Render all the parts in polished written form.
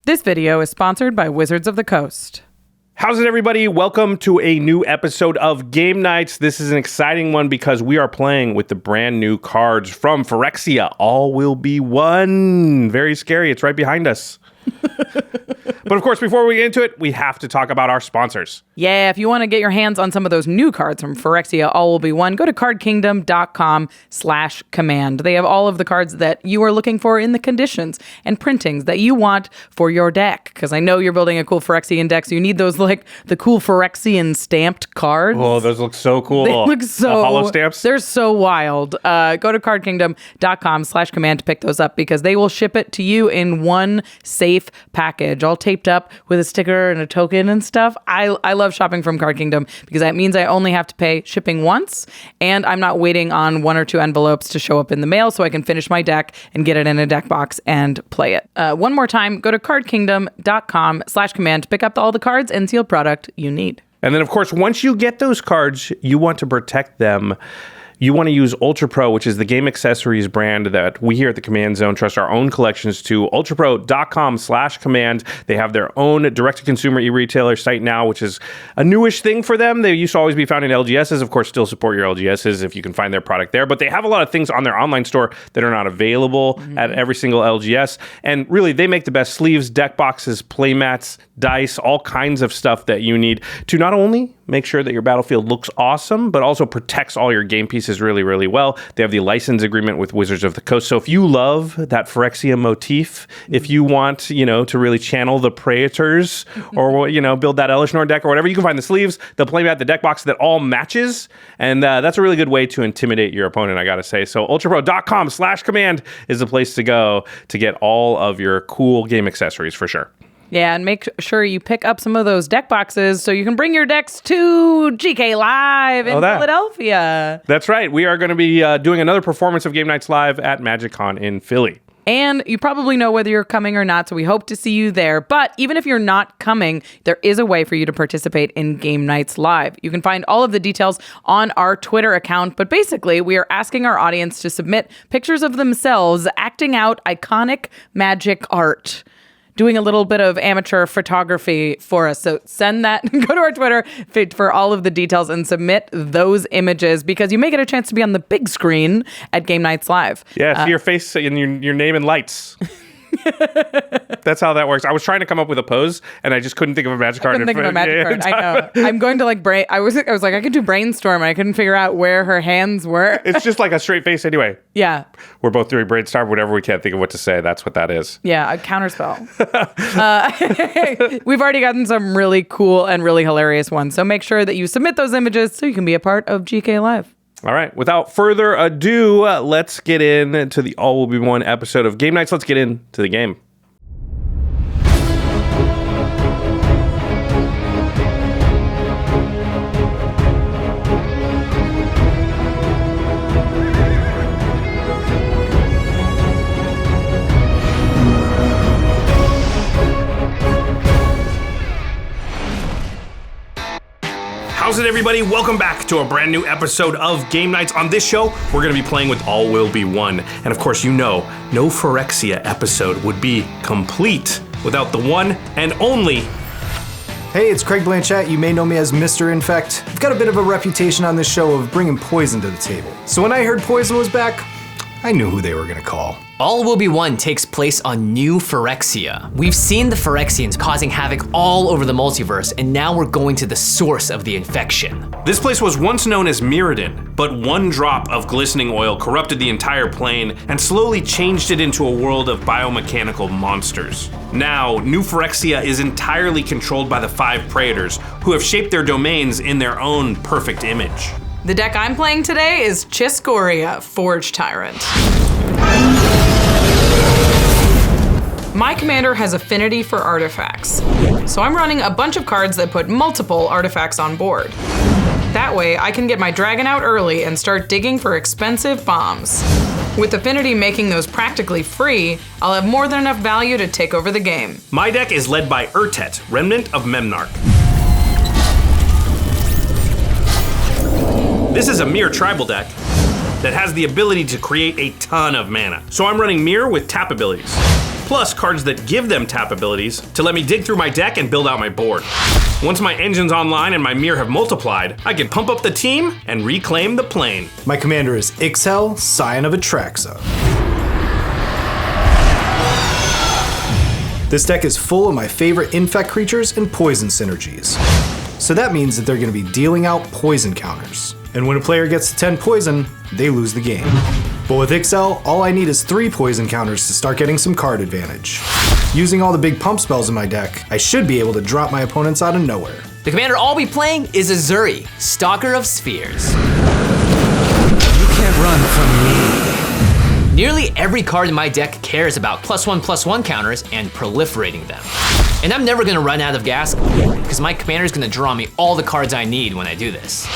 This video is sponsored by Wizards of the Coast. How's it, everybody? Welcome to a new episode of Game Nights. This is an exciting one because we are playing with the brand new cards from Phyrexia. All will be one. Very scary. It's right behind us. But of course, before we get into it, we have to talk about our sponsors. Yeah, if you want to get your hands on some of those new cards from Phyrexia, all will be one. Go to cardkingdom.com/command. They have all of the cards that you are looking for in the conditions and printings that you want for your deck. Because I know you're building a cool Phyrexian deck, so you need those, like, the cool Phyrexian stamped cards. Oh, those look so cool. They look so... The hollow stamps? They're so wild. Go to cardkingdom.com/command to pick those up because they will ship it to you in one safe package, all taped up with a sticker and a token and stuff. I love shopping from Card Kingdom because that means I only have to pay shipping once, and I'm not waiting on one or two envelopes to show up in the mail, so I can finish my deck and get it in a deck box and play it. One more time, go to cardkingdom.com/command to pick up all the cards and sealed product you need. And then, of course, once you get those cards, you want to protect them. You want to use ULTRAPRO, which is the game accessories brand that we here at the Command Zone trust our own collections to. ULTRAPRO.com/command. They have their own direct-to-consumer e-retailer site now, which is a newish thing for them. They used to always be found in LGSs. Of course, still support your LGSs if you can find their product there. But they have a lot of things on their online store that are not available at every single LGS. And really, they make the best sleeves, deck boxes, playmats, dice, all kinds of stuff that you need to not only make sure that your battlefield looks awesome, but also protects all your game pieces really, really well. They have the license agreement with Wizards of the Coast. So if you love that Phyrexia motif, if you want, to really channel the Praetors or, build that Elishnor deck or whatever, you can find the sleeves, the playmat, the deck box that all matches. And that's a really good way to intimidate your opponent, I gotta say. So ultrapro.com/command is the place to go to get all of your cool game accessories for sure. Yeah, and make sure you pick up some of those deck boxes so you can bring your decks to GK Live in Philadelphia. That's right. We are going to be doing another performance of Game Nights Live at MagicCon in Philly. And you probably know whether you're coming or not, so we hope to see you there. But even if you're not coming, there is a way for you to participate in Game Nights Live. You can find all of the details on our Twitter account. But basically, we are asking our audience to submit pictures of themselves acting out iconic magic art, doing a little bit of amateur photography for us. So send that, go to our Twitter for all of the details and submit those images because you may get a chance to be on the big screen at Game Nights Live. Yeah, see your face and your name in lights. That's how that works. I was trying to come up with a pose, and I just couldn't think of a magic card. I couldn't think of a magic card. I know. I'm going to I was like, I could do brainstorm, and I couldn't figure out where her hands were. It's just like a straight face anyway. Yeah. We're both doing brainstorm. Whenever we can't think of what to say, that's what that is. Yeah, a counterspell. We've already gotten some really cool and really hilarious ones, so make sure that you submit those images so you can be a part of GK Live. All right, without further ado, let's get into the All Will Be One episode of Game Nights. Let's get into the game. How's it, everybody? Welcome back to a brand new episode of Game Nights. On this show, we're going to be playing with All Will Be One. And of course, no Phyrexia episode would be complete without the one and only... Hey, it's Craig Blanchette. You may know me as Mr. Infect. I've got a bit of a reputation on this show of bringing poison to the table. So when I heard poison was back, I knew who they were going to call. All Will Be One takes place on New Phyrexia. We've seen the Phyrexians causing havoc all over the multiverse, and now we're going to the source of the infection. This place was once known as Mirrodin, but one drop of glistening oil corrupted the entire plane and slowly changed it into a world of biomechanical monsters. Now, New Phyrexia is entirely controlled by the 5 Praetors, who have shaped their domains in their own perfect image. The deck I'm playing today is Chiss-Goria, Forge Tyrant. My commander has affinity for artifacts, so I'm running a bunch of cards that put multiple artifacts on board. That way, I can get my dragon out early and start digging for expensive bombs. With affinity making those practically free, I'll have more than enough value to take over the game. My deck is led by Urtet, Remnant of Memnarch. This is a Mirror tribal deck that has the ability to create a ton of mana. So I'm running Mirror with tap abilities. plus cards that give them tap abilities to let me dig through my deck and build out my board. Once my engine's online and my mirror have multiplied, I can pump up the team and reclaim the plane. My commander is Ixhel, Scion of Atraxa. This deck is full of my favorite Infect creatures and poison synergies. So that means that they're going to be dealing out poison counters. And when a player gets to 10 poison, they lose the game. But with Ixhel, all I need is 3 poison counters to start getting some card advantage. Using all the big pump spells in my deck, I should be able to drop my opponents out of nowhere. The commander I'll be playing is Ezuri, Stalker of Spheres. You can't run from me. Nearly every card in my deck cares about +1/+1 counters and proliferating them. And I'm never gonna run out of gas because my commander is gonna draw me all the cards I need when I do this.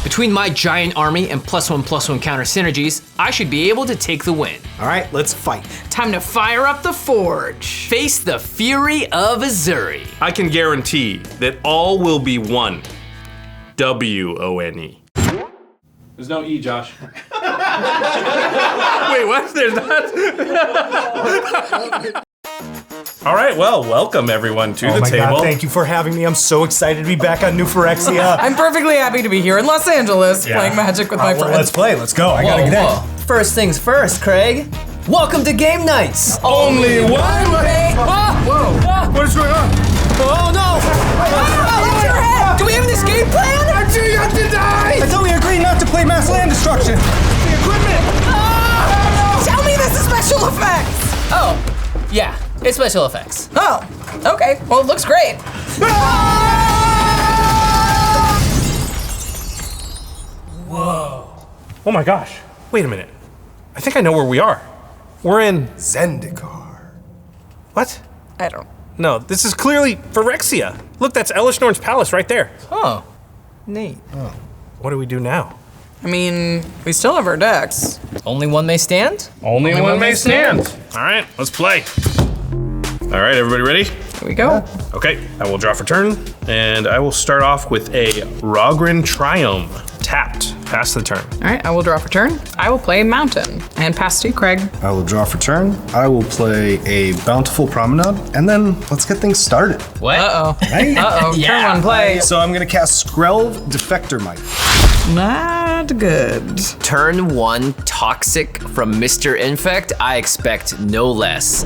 Between my giant army and +1/+1 counter synergies, I should be able to take the win. All right, let's fight. Time to fire up the forge. Face the fury of Ezuri. I can guarantee that all will be one. W-O-N-E. There's no E, Josh. Wait, what? There's not? All right, well, welcome everyone to the table. God, thank you for having me. I'm so excited to be back on New Phyrexia. I'm perfectly happy to be here in Los Angeles playing Magic with my well, friends. let's play, let's go. I gotta get in. First things first, Craig. Welcome to Gameknights. Only one way. Whoa! What is going on? Oh no! Lift your head! Do we have an escape plan? I'm too young to die! I thought we agreed not to play mass land destruction. The equipment! Tell me this is special effects! Oh, yeah, it's special effects. Oh, okay. Well, it looks great. Oh my gosh, wait a minute. I think I know where we are. We're in... Zendikar. What? I don't. No, this is clearly Phyrexia. Look, that's Elishnorn's palace right there. Oh, neat. What do we do now? I mean, we still have our decks. Only one may stand? Only one may stand. All right, let's play. All right, everybody ready? Here we go. Okay, I will draw for turn, and I will start off with a Rogrin Triome. Tapped. Pass the turn. All right, I will draw for turn. I will play Mountain and pass to you, Craig. I will draw for turn. I will play a Bountiful Promenade, and then let's get things started. What? Uh-oh. Right? Uh-oh. Turn one, play. So I'm gonna cast Skrelv Defector Might. Not good. Turn 1 Toxic from Mr. Infect, I expect no less.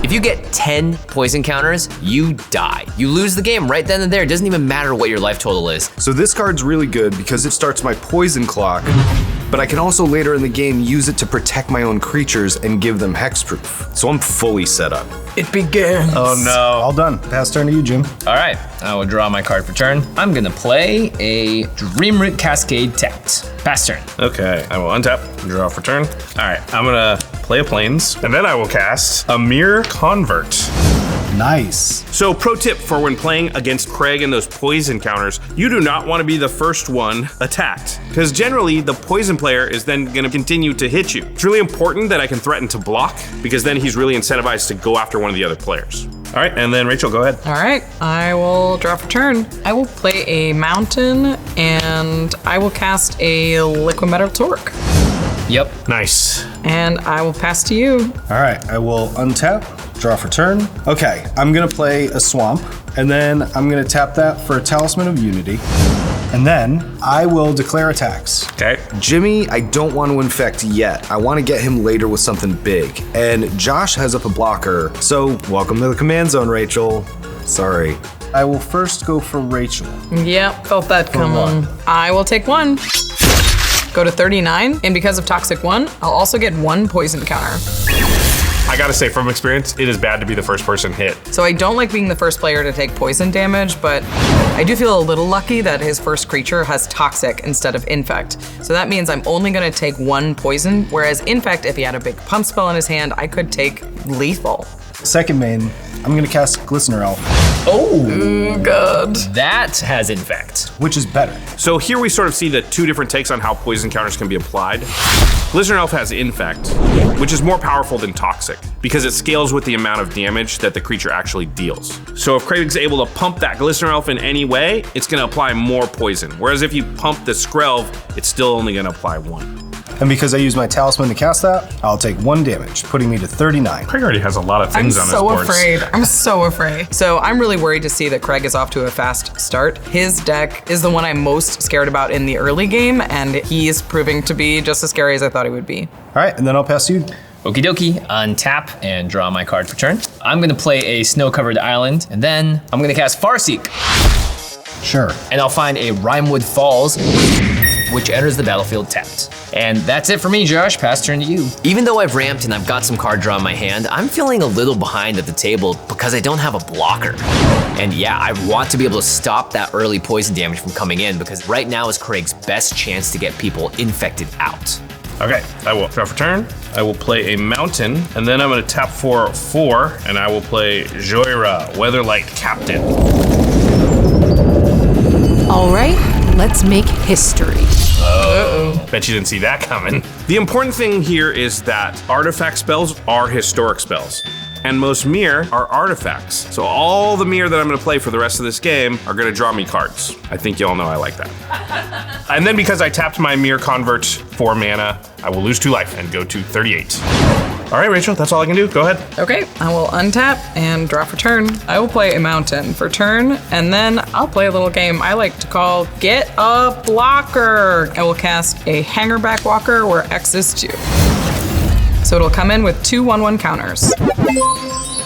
If you get 10 poison counters, you die. You lose the game right then and there. It doesn't even matter what your life total is. So this card's really good because it starts my poison clock, but I can also later in the game use it to protect my own creatures and give them hexproof. So I'm fully set up. It begins. Oh no. All done. Pass turn to you, Jim. All right, I will draw my card for turn. I'm gonna play a Dreamroot Cascade tapped. Pass turn. Okay, I will untap and draw for turn. All right, I'm gonna play a Plains, and then I will cast a Mirror Convert. Nice. So pro tip for when playing against Craig and those poison counters, you do not want to be the first one attacked, because generally the poison player is then going to continue to hit you. It's really important that I can threaten to block, because then he's really incentivized to go after one of the other players. All right, and then Rachel, go ahead. All right, I will draw for turn. I will play a Mountain and I will cast a Liquid Metal Torque. Yep. Nice. And I will pass to you. All right, I will untap, draw for turn. Okay, I'm gonna play a Swamp, and then I'm gonna tap that for a Talisman of Unity. And then I will declare attacks. Okay. Jimmy, I don't want to infect yet. I want to get him later with something big. And Josh has up a blocker, so welcome to the command zone, Rachel. Sorry. I will first go for Rachel. Yep, felt that coming. I will take 1. Go to 39, and because of Toxic 1, I'll also get 1 poison counter. I gotta say, from experience, it is bad to be the first person hit. So I don't like being the first player to take poison damage, but I do feel a little lucky that his first creature has Toxic instead of Infect. So that means I'm only gonna take 1 poison, whereas Infect, if he had a big pump spell in his hand, I could take lethal. Second main, I'm gonna cast Glistener Elf, Oh, God. That has Infect. which is better. So here we sort of see the 2 different takes on how poison counters can be applied. Glistener Elf has Infect, which is more powerful than Toxic, because it scales with the amount of damage that the creature actually deals. So if Craig's able to pump that Glistener Elf in any way, it's gonna apply more poison. Whereas if you pump the Skrelv, it's still only gonna apply 1. And because I use my talisman to cast that, I'll take 1 damage, putting me to 39. Craig already has a lot of things on his boards. I'm so afraid. So I'm really worried to see that Craig is off to a fast start. His deck is the one I'm most scared about in the early game, and he is proving to be just as scary as I thought he would be. All right, and then I'll pass you. Okie dokie, untap and draw my card for turn. I'm gonna play a snow-covered island, and then I'm gonna cast Farseek. Sure. And I'll find a Rimewood Falls, which enters the battlefield tapped. And that's it for me, Josh. Pass turn to you. Even though I've ramped and I've got some card draw in my hand, I'm feeling a little behind at the table because I don't have a blocker. And yeah, I want to be able to stop that early poison damage from coming in because right now is Craig's best chance to get people infected out. Okay, I will draw for turn. I will play a mountain, and then I'm gonna tap for 4, and I will play Joyra, Weatherlight Captain. All right, let's make history. Bet you didn't see that coming. The important thing here is that artifact spells are historic spells. And most mirror are artifacts. So all the mirror that I'm gonna play for the rest of this game are gonna draw me cards. I think you all know I like that. And then because I tapped my mirror convert for mana, I will lose 2 life and go to 38. All right, Rachel, that's all I can do. Go ahead. Okay, I will untap and draw for turn. I will play a mountain for turn, and then I'll play a little game I like to call Get a Blocker. I will cast a Hangerback Walker where X is 2. So it'll come in with 2 1/1 counters.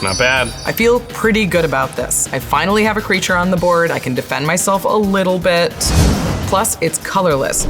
Not bad. I feel pretty good about this. I finally have a creature on the board. I can defend myself a little bit. Plus, it's colorless,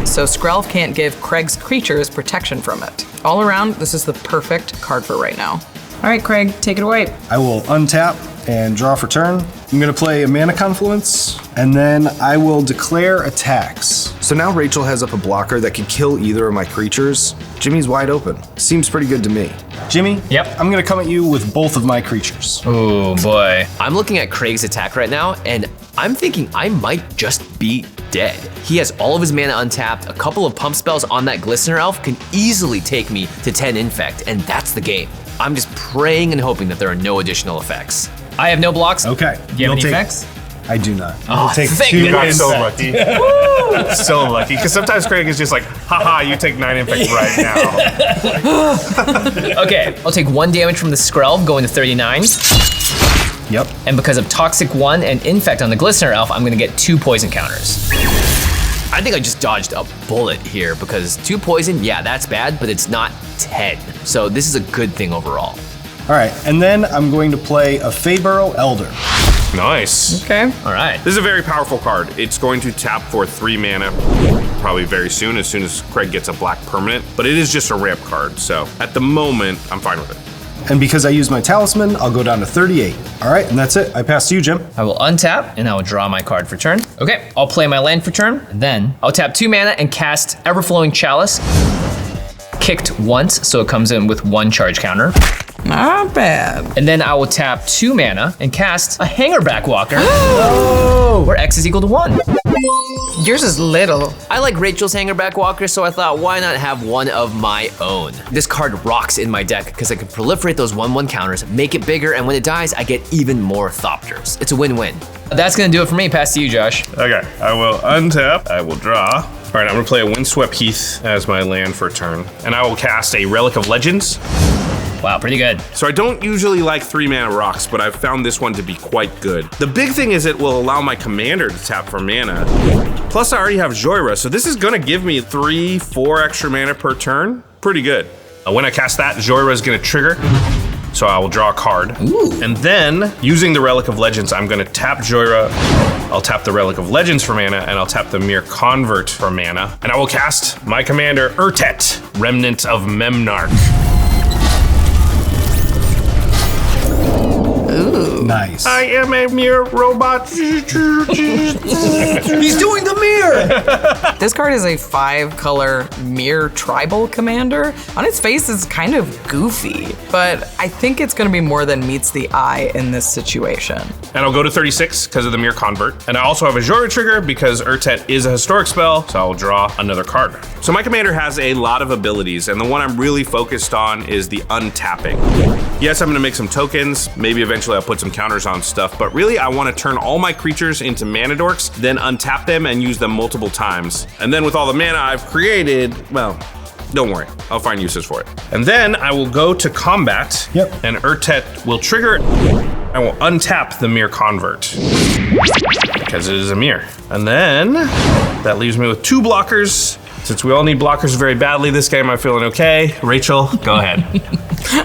so Skrelv can't give Craig's creatures protection from it. All around, this is the perfect card for right now. All right, Craig, take it away. I will untap and draw for turn. I'm gonna play a Mana Confluence, and then I will declare attacks. So now Rachel has up a blocker that can kill either of my creatures. Jimmy's wide open. Seems pretty good to me. Jimmy? Yep. I'm gonna come at you with both of my creatures. Oh boy. I'm looking at Craig's attack right now, and I'm thinking I might just be dead. He has all of his mana untapped. A couple of pump spells on that Glistener Elf can easily take me to 10 Infect, and that's the game. I'm just praying and hoping that there are no additional effects. I have no blocks. Okay. Do you have any You'll take- effects? I do not. Oh, I'll take thank 2 You got goodness. so lucky. So lucky. Because sometimes Craig is just like, haha, you take 9 infect right now. Okay, I'll take 1 damage from the Skrelv, going to 39. Yep. And because of Toxic 1 and Infect on the Glistener Elf, I'm gonna get 2 poison counters. I think I just dodged a bullet here because 2 poison, yeah, that's bad, but it's not 10. So this is a good thing overall. All right, and then I'm going to play a Feyburrow Elder. Nice. Okay. All right. This is a very powerful card. It's going to tap for 3 mana, probably very soon as Craig gets a black permanent, but it is just a ramp card. So at the moment, I'm fine with it. And because I use my talisman, I'll go down to 38. All right, and that's it. I pass to you, Jim. I will untap and I will draw my card for turn. Okay, I'll play my land for turn, and then I'll tap 2 mana and cast Everflowing Chalice. Kicked once, so it comes in with 1 charge counter. Not bad. And then I will tap 2 mana and cast a Hangerback Walker, where X is equal to 1. Yours is little. I like Rachel's Hangerback Walker, so I thought, why not have one of my own? This card rocks in my deck because I can proliferate those 1/1 counters, make it bigger, and when it dies, I get even more Thopters. It's a win-win. That's gonna do it for me. Pass to you, Josh. Okay, I will untap. I will draw. All right, I'm gonna play a Windswept Heath as my land for turn, and I will cast a Relic of Legends. Wow, pretty good. So I don't usually like 3 mana rocks, but I've found this one to be quite good. The big thing is it will allow my commander to tap for mana. Plus I already have Joyra, so this is gonna give me 3-4 extra mana per turn. Pretty good. When I cast that, Joyra is gonna trigger. So I will draw a card. Ooh. And then, using the Relic of Legends, I'm gonna tap Joyra, I'll tap the Relic of Legends for mana, and I'll tap the Mere Convert for mana. And I will cast my commander, Urtet, Remnant of Memnarch. Nice. I am a mere robot. He's doing the mirror! This card is a 5-color mirror tribal commander. On its face, it's kind of goofy, but I think it's gonna be more than meets the eye in this situation. And I'll go to 36 because of the Mere Convert. And I also have a Joyra trigger because Urtet is a historic spell, so I'll draw another card. So my commander has a lot of abilities, and the one I'm really focused on is the untapping. Yes, I'm gonna make some tokens. Maybe eventually I'll put some counters on stuff, but really I wanna turn all my creatures into mana dorks, then untap them and use them multiple times. And then with all the mana I've created, well, don't worry. I'll find uses for it. And then I will go to combat. Yep. And Urtet will trigger it. I will untap the Mirror Convert. Because it is a mirror. And then that leaves me with 2 blockers. Since we all need blockers very badly this game, I'm feeling okay. Rachel, go ahead.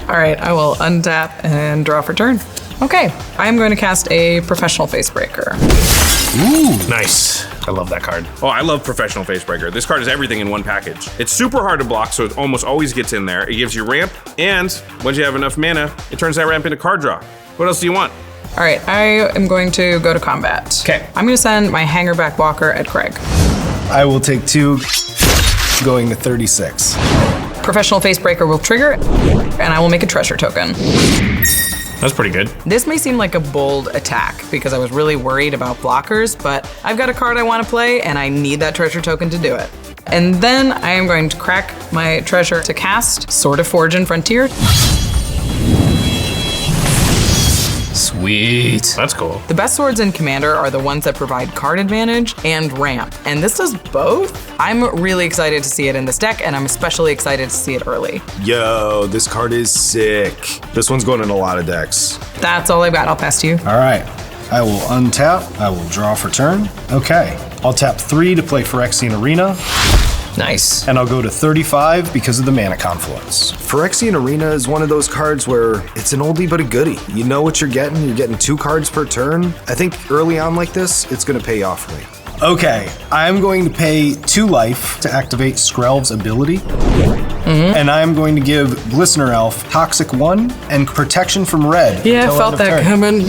All right, I will untap and draw for turn. Okay, I am going to cast a Professional Facebreaker. Ooh, nice. I love that card. Oh, I love Professional Facebreaker. This card is everything in one package. It's super hard to block, so it almost always gets in there. It gives you ramp, and once you have enough mana, it turns that ramp into card draw. What else do you want? All right, I am going to go to combat. Okay. I'm going to send my Hangerback Walker at Craig. I will take 2, going to 36. Professional Facebreaker will trigger, and I will make a treasure token. That's pretty good. This may seem like a bold attack because I was really worried about blockers, but I've got a card I want to play and I need that treasure token to do it. And then I am going to crack my treasure to cast Sword of Forge and Frontier. Sweet. That's cool. The best swords in Commander are the ones that provide card advantage and ramp, and this does both. I'm really excited to see it in this deck, and I'm especially excited to see it early. Yo, this card is sick. This one's going in a lot of decks. That's all I've got. I'll pass to you. All right. I will untap. I will draw for turn. Okay. I'll tap 3 to play Phyrexian Arena, Nice. and I'll go to 35 because of the mana confluence. Phyrexian Arena is one of those cards where it's an oldie but a goodie. You know what you're getting. You're getting 2 cards per turn. I think early on like this, it's going to pay off for me. Okay, I'm going to pay 2 life to activate Skrelv's ability. And I'm going to give Glistener Elf Toxic 1 and protection from red. Yeah, I until felt end of that turn. coming.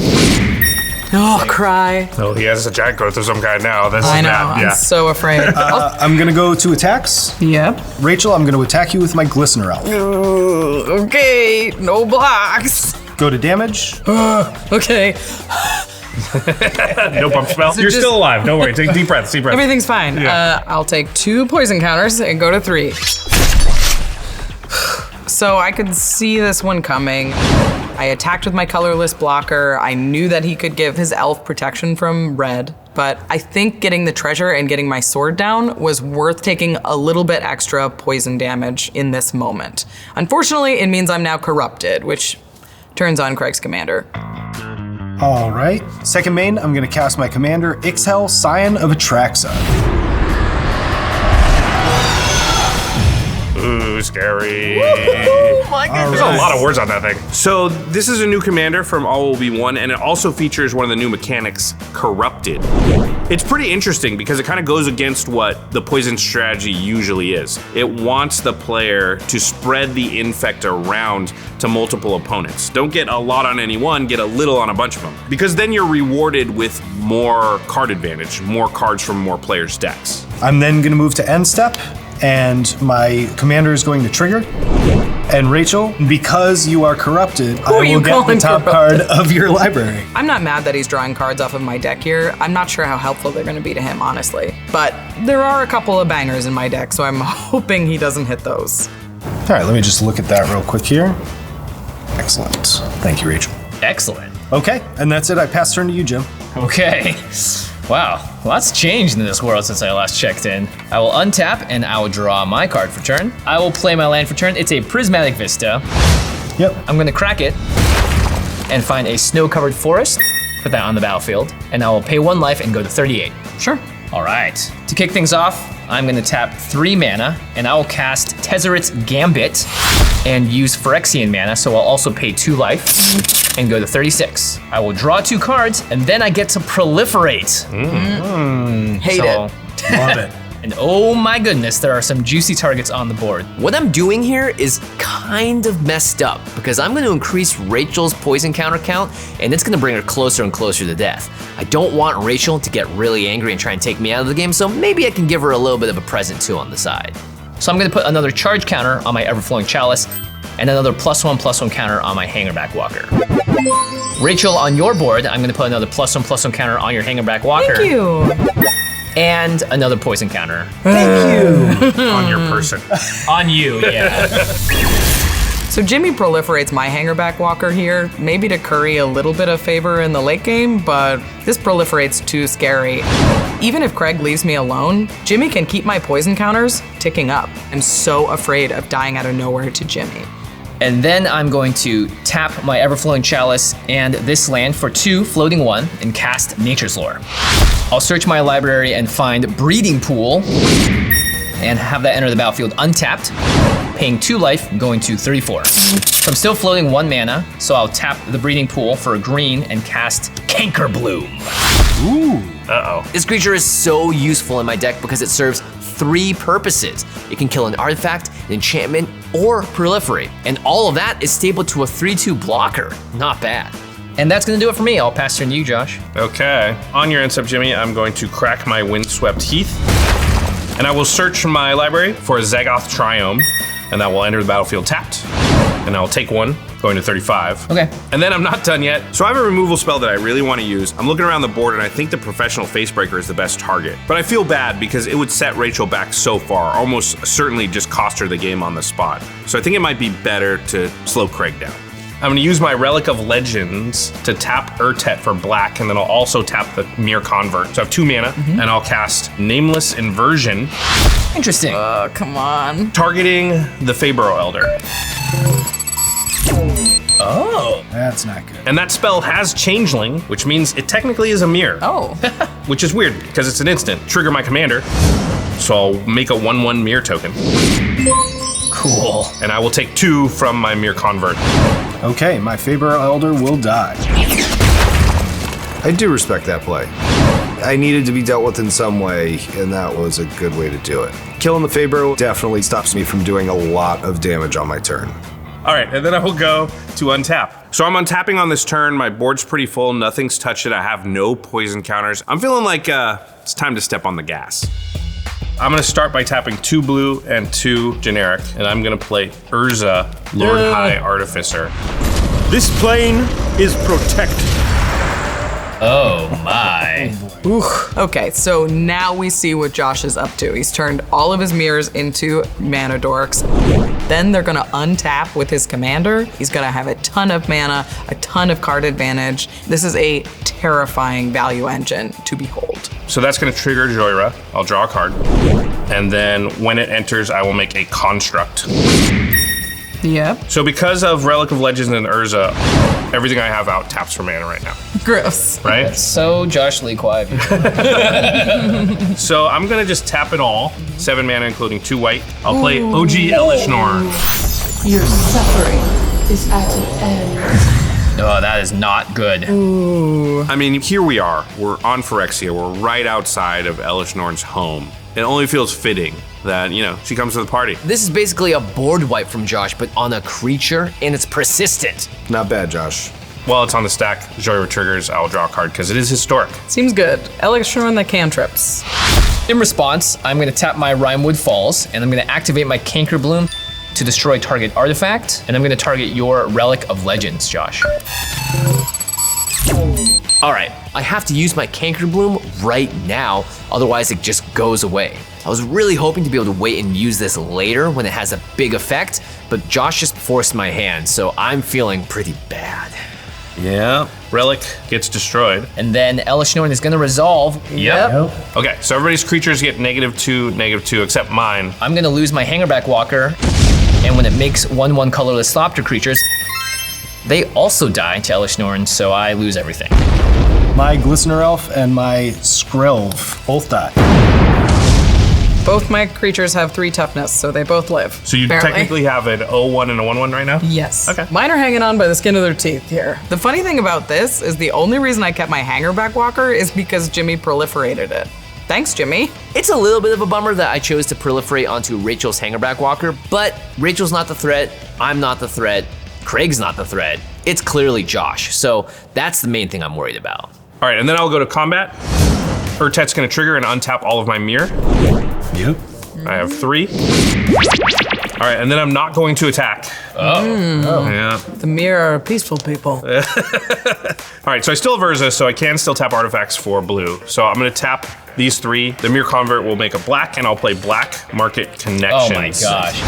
Oh, cry. Oh, he has a giant growth of some kind now. This I is know, bad. Yeah. I'm so afraid. I'm gonna go to attacks. Yep. Rachel, I'm gonna attack you with my Glistener Elf. Okay, no blocks. Go to damage. Okay, No pump spell. You're just- still alive. Don't worry. Take deep breaths. Deep breaths. everything's fine. Yeah. I'll take 2 poison counters and go to 3. So I could see this one coming. I attacked with my colorless blocker. I knew that he could give his elf protection from red, but I think getting the treasure and getting my sword down was worth taking a little bit extra poison damage in this moment. Unfortunately, it means I'm now corrupted, which turns on Craig's commander. All right. Second main, I'm gonna cast my commander, Ixhel, Scion of Atraxa. Ooh, scary. My There's a lot of words on that thing. So this is a new commander from All Will Be One, and it also features one of the new mechanics, Corrupted. It's pretty interesting because it kind of goes against what the poison strategy usually is. It wants the player to spread the infect around to multiple opponents. Don't get a lot on any one, get a little on a bunch of them. Because then you're rewarded with more card advantage, more cards from more players' decks. I'm then gonna move to end step, and my commander is going to trigger. And Rachel, because you are corrupted, I are you will get the calling top corrupted? card of your library. I'm not mad that he's drawing cards off of my deck here. I'm not sure how helpful they're going to be to him, honestly. But there are a couple of bangers in my deck, so I'm hoping he doesn't hit those. All right, let me just look at that real quick here. Excellent. Thank you, Rachel. Excellent. Okay, and that's it. I pass turn to you, Jim. Okay. Wow, lots changed in this world since I last checked in. I will untap and I will draw my card for turn. I will play my land for turn. It's a Prismatic Vista. Yep. I'm gonna crack it and find a snow-covered forest, put that on the battlefield, and I will pay 1 life and go to 38. Sure. All right, to kick things off, I'm gonna tap 3 mana and I will cast Tezzeret's Gambit and use Phyrexian mana, so I'll also pay 2 life and go to 36. I will draw 2 cards and then I get to proliferate. Hate it. Love it. And oh my goodness, there are some juicy targets on the board. What I'm doing here is kind of messed up because I'm going to increase Rachel's poison counter count and it's going to bring her closer and closer to death. I don't want Rachel to get really angry and try and take me out of the game, so maybe I can give her a little bit of a present too on the side. So I'm gonna put another charge counter on my Everflowing Chalice and another +1/+1 counter on my Hangerback Walker. Rachel, on your board, I'm gonna put another +1/+1 counter on your Hangerback Walker. Thank you. And another poison counter. On your person. On you, yeah. So Jimmy proliferates my Hangerback Walker here, maybe to curry a little bit of favor in the late game, but this proliferate's too scary. Even if Craig leaves me alone, Jimmy can keep my poison counters ticking up. I'm so afraid of dying out of nowhere to Jimmy. And then I'm going to tap my Everflowing Chalice and this land for 2 floating 1 and cast Nature's Lore. I'll search my library and find Breeding Pool and have that enter the battlefield untapped, paying 2 life, going to 34. So I'm still floating 1 mana, so I'll tap the Breeding Pool for a green and cast Canker Bloom. Ooh. Uh-oh. This creature is so useful in my deck because it serves 3 purposes. It can kill an artifact, an enchantment, or proliferate. And all of that is stable to a 3/2 blocker. Not bad. And that's gonna do it for me. I'll pass turn to you, Josh. Okay. On your end step, Jimmy, I'm going to crack my Windswept Heath. And I will search my library for a Zagoth Triome, and that will enter the battlefield tapped. And I'll take 1, going to 35. Okay. And then I'm not done yet. So I have a removal spell that I really want to use. I'm looking around the board and I think the Professional Facebreaker is the best target. But I feel bad because it would set Rachel back so far, almost certainly just cost her the game on the spot. So I think it might be better to slow Craig down. I'm gonna use my Relic of Legends to tap Urtet for black, and then I'll also tap the Mere Convert. So I have 2 mana, and I'll cast Nameless Inversion. Interesting. Come on. Targeting the Fabro Elder. Oh. That's not good. And that spell has Changeling, which means it technically is a mirror. Oh. Which is weird, because it's an instant. Trigger my commander, so I'll make a 1/1 mirror token. Cool. And I will take 2 from my Mere Convert. Okay, my Faber Elder will die. I do respect that play. I needed to be dealt with in some way, and that was a good way to do it. Killing the Faber definitely stops me from doing a lot of damage on my turn. All right, and then I will go to untap. So I'm untapping on this turn. My board's pretty full. Nothing's touched it. I have no poison counters. I'm feeling like it's time to step on the gas. I'm gonna start by tapping 2 blue and 2 generic, and I'm gonna play Urza, Lord High Artificer. This plane is protected. Oh my. Okay, so now we see what Josh is up to. He's turned all of his mirrors into mana dorks. Then they're gonna untap with his commander. He's gonna have a ton of mana, a ton of card advantage. This is a terrifying value engine to behold. So that's gonna trigger Joyra. I'll draw a card. And then when it enters, I will make a construct. Yep. So because of Relic of Legends and Urza, everything I have out taps for mana right now, Gross. right? So Josh Lee quiet. So I'm gonna just tap it all. 7 mana, including 2 white. I'll play OG Elishnor. Your suffering is at an end. Oh, that is not good. I mean, here we are. We're on Phyrexia. We're right outside of Elishnorn's home. It only feels fitting that, you know, she comes to the party. This is basically a board wipe from Josh, but on a creature, and it's persistent. Not bad, Josh. While it's on the stack, Joyra triggers, I'll draw a card because it is historic. Seems good. Elixir the cantrips. In response, I'm gonna tap my Rimewood Falls, and I'm gonna activate my Canker Bloom to destroy target artifact, and I'm gonna target your Relic of Legends, Josh. All right, I have to use my Canker Bloom right now, otherwise it just goes away. I was really hoping to be able to wait and use this later when it has a big effect, but Josh just forced my hand, so I'm feeling pretty bad. Yeah. Relic gets destroyed. And then Elishnorn is gonna resolve. Yep. Okay, so everybody's creatures get -2/-2, except mine. I'm gonna lose my Hangerback Walker, and when it makes 1/1 colorless Thopter creatures, they also die to Elishnorn, so I lose everything. My Glistener Elf and my Skrill both die. Both my creatures have 3 toughness, so they both live. So you apparently. technically have an 0/1 and a 1/1 right now? Yes. Okay. Mine are hanging on by the skin of their teeth here. The funny thing about this is the only reason I kept my Hangerback Walker is because Jimmy proliferated it. Thanks, Jimmy. It's a little bit of a bummer that I chose to proliferate onto Rachel's Hangerback Walker, but Rachel's not the threat, I'm not the threat, Craig's not the threat. It's clearly Josh, so that's the main thing I'm worried about. All right, and then I'll go to combat. Urtet's gonna trigger and untap all of my mirror. Yep. I have 3. All right, and then I'm not going to attack. Oh. Yeah. The mirror are peaceful people. All right, so I still have Urza, so I can still tap artifacts for blue. So I'm gonna tap these 3. The Mere Convert will make a black, and I'll play Black Market Oh Connections. my gosh.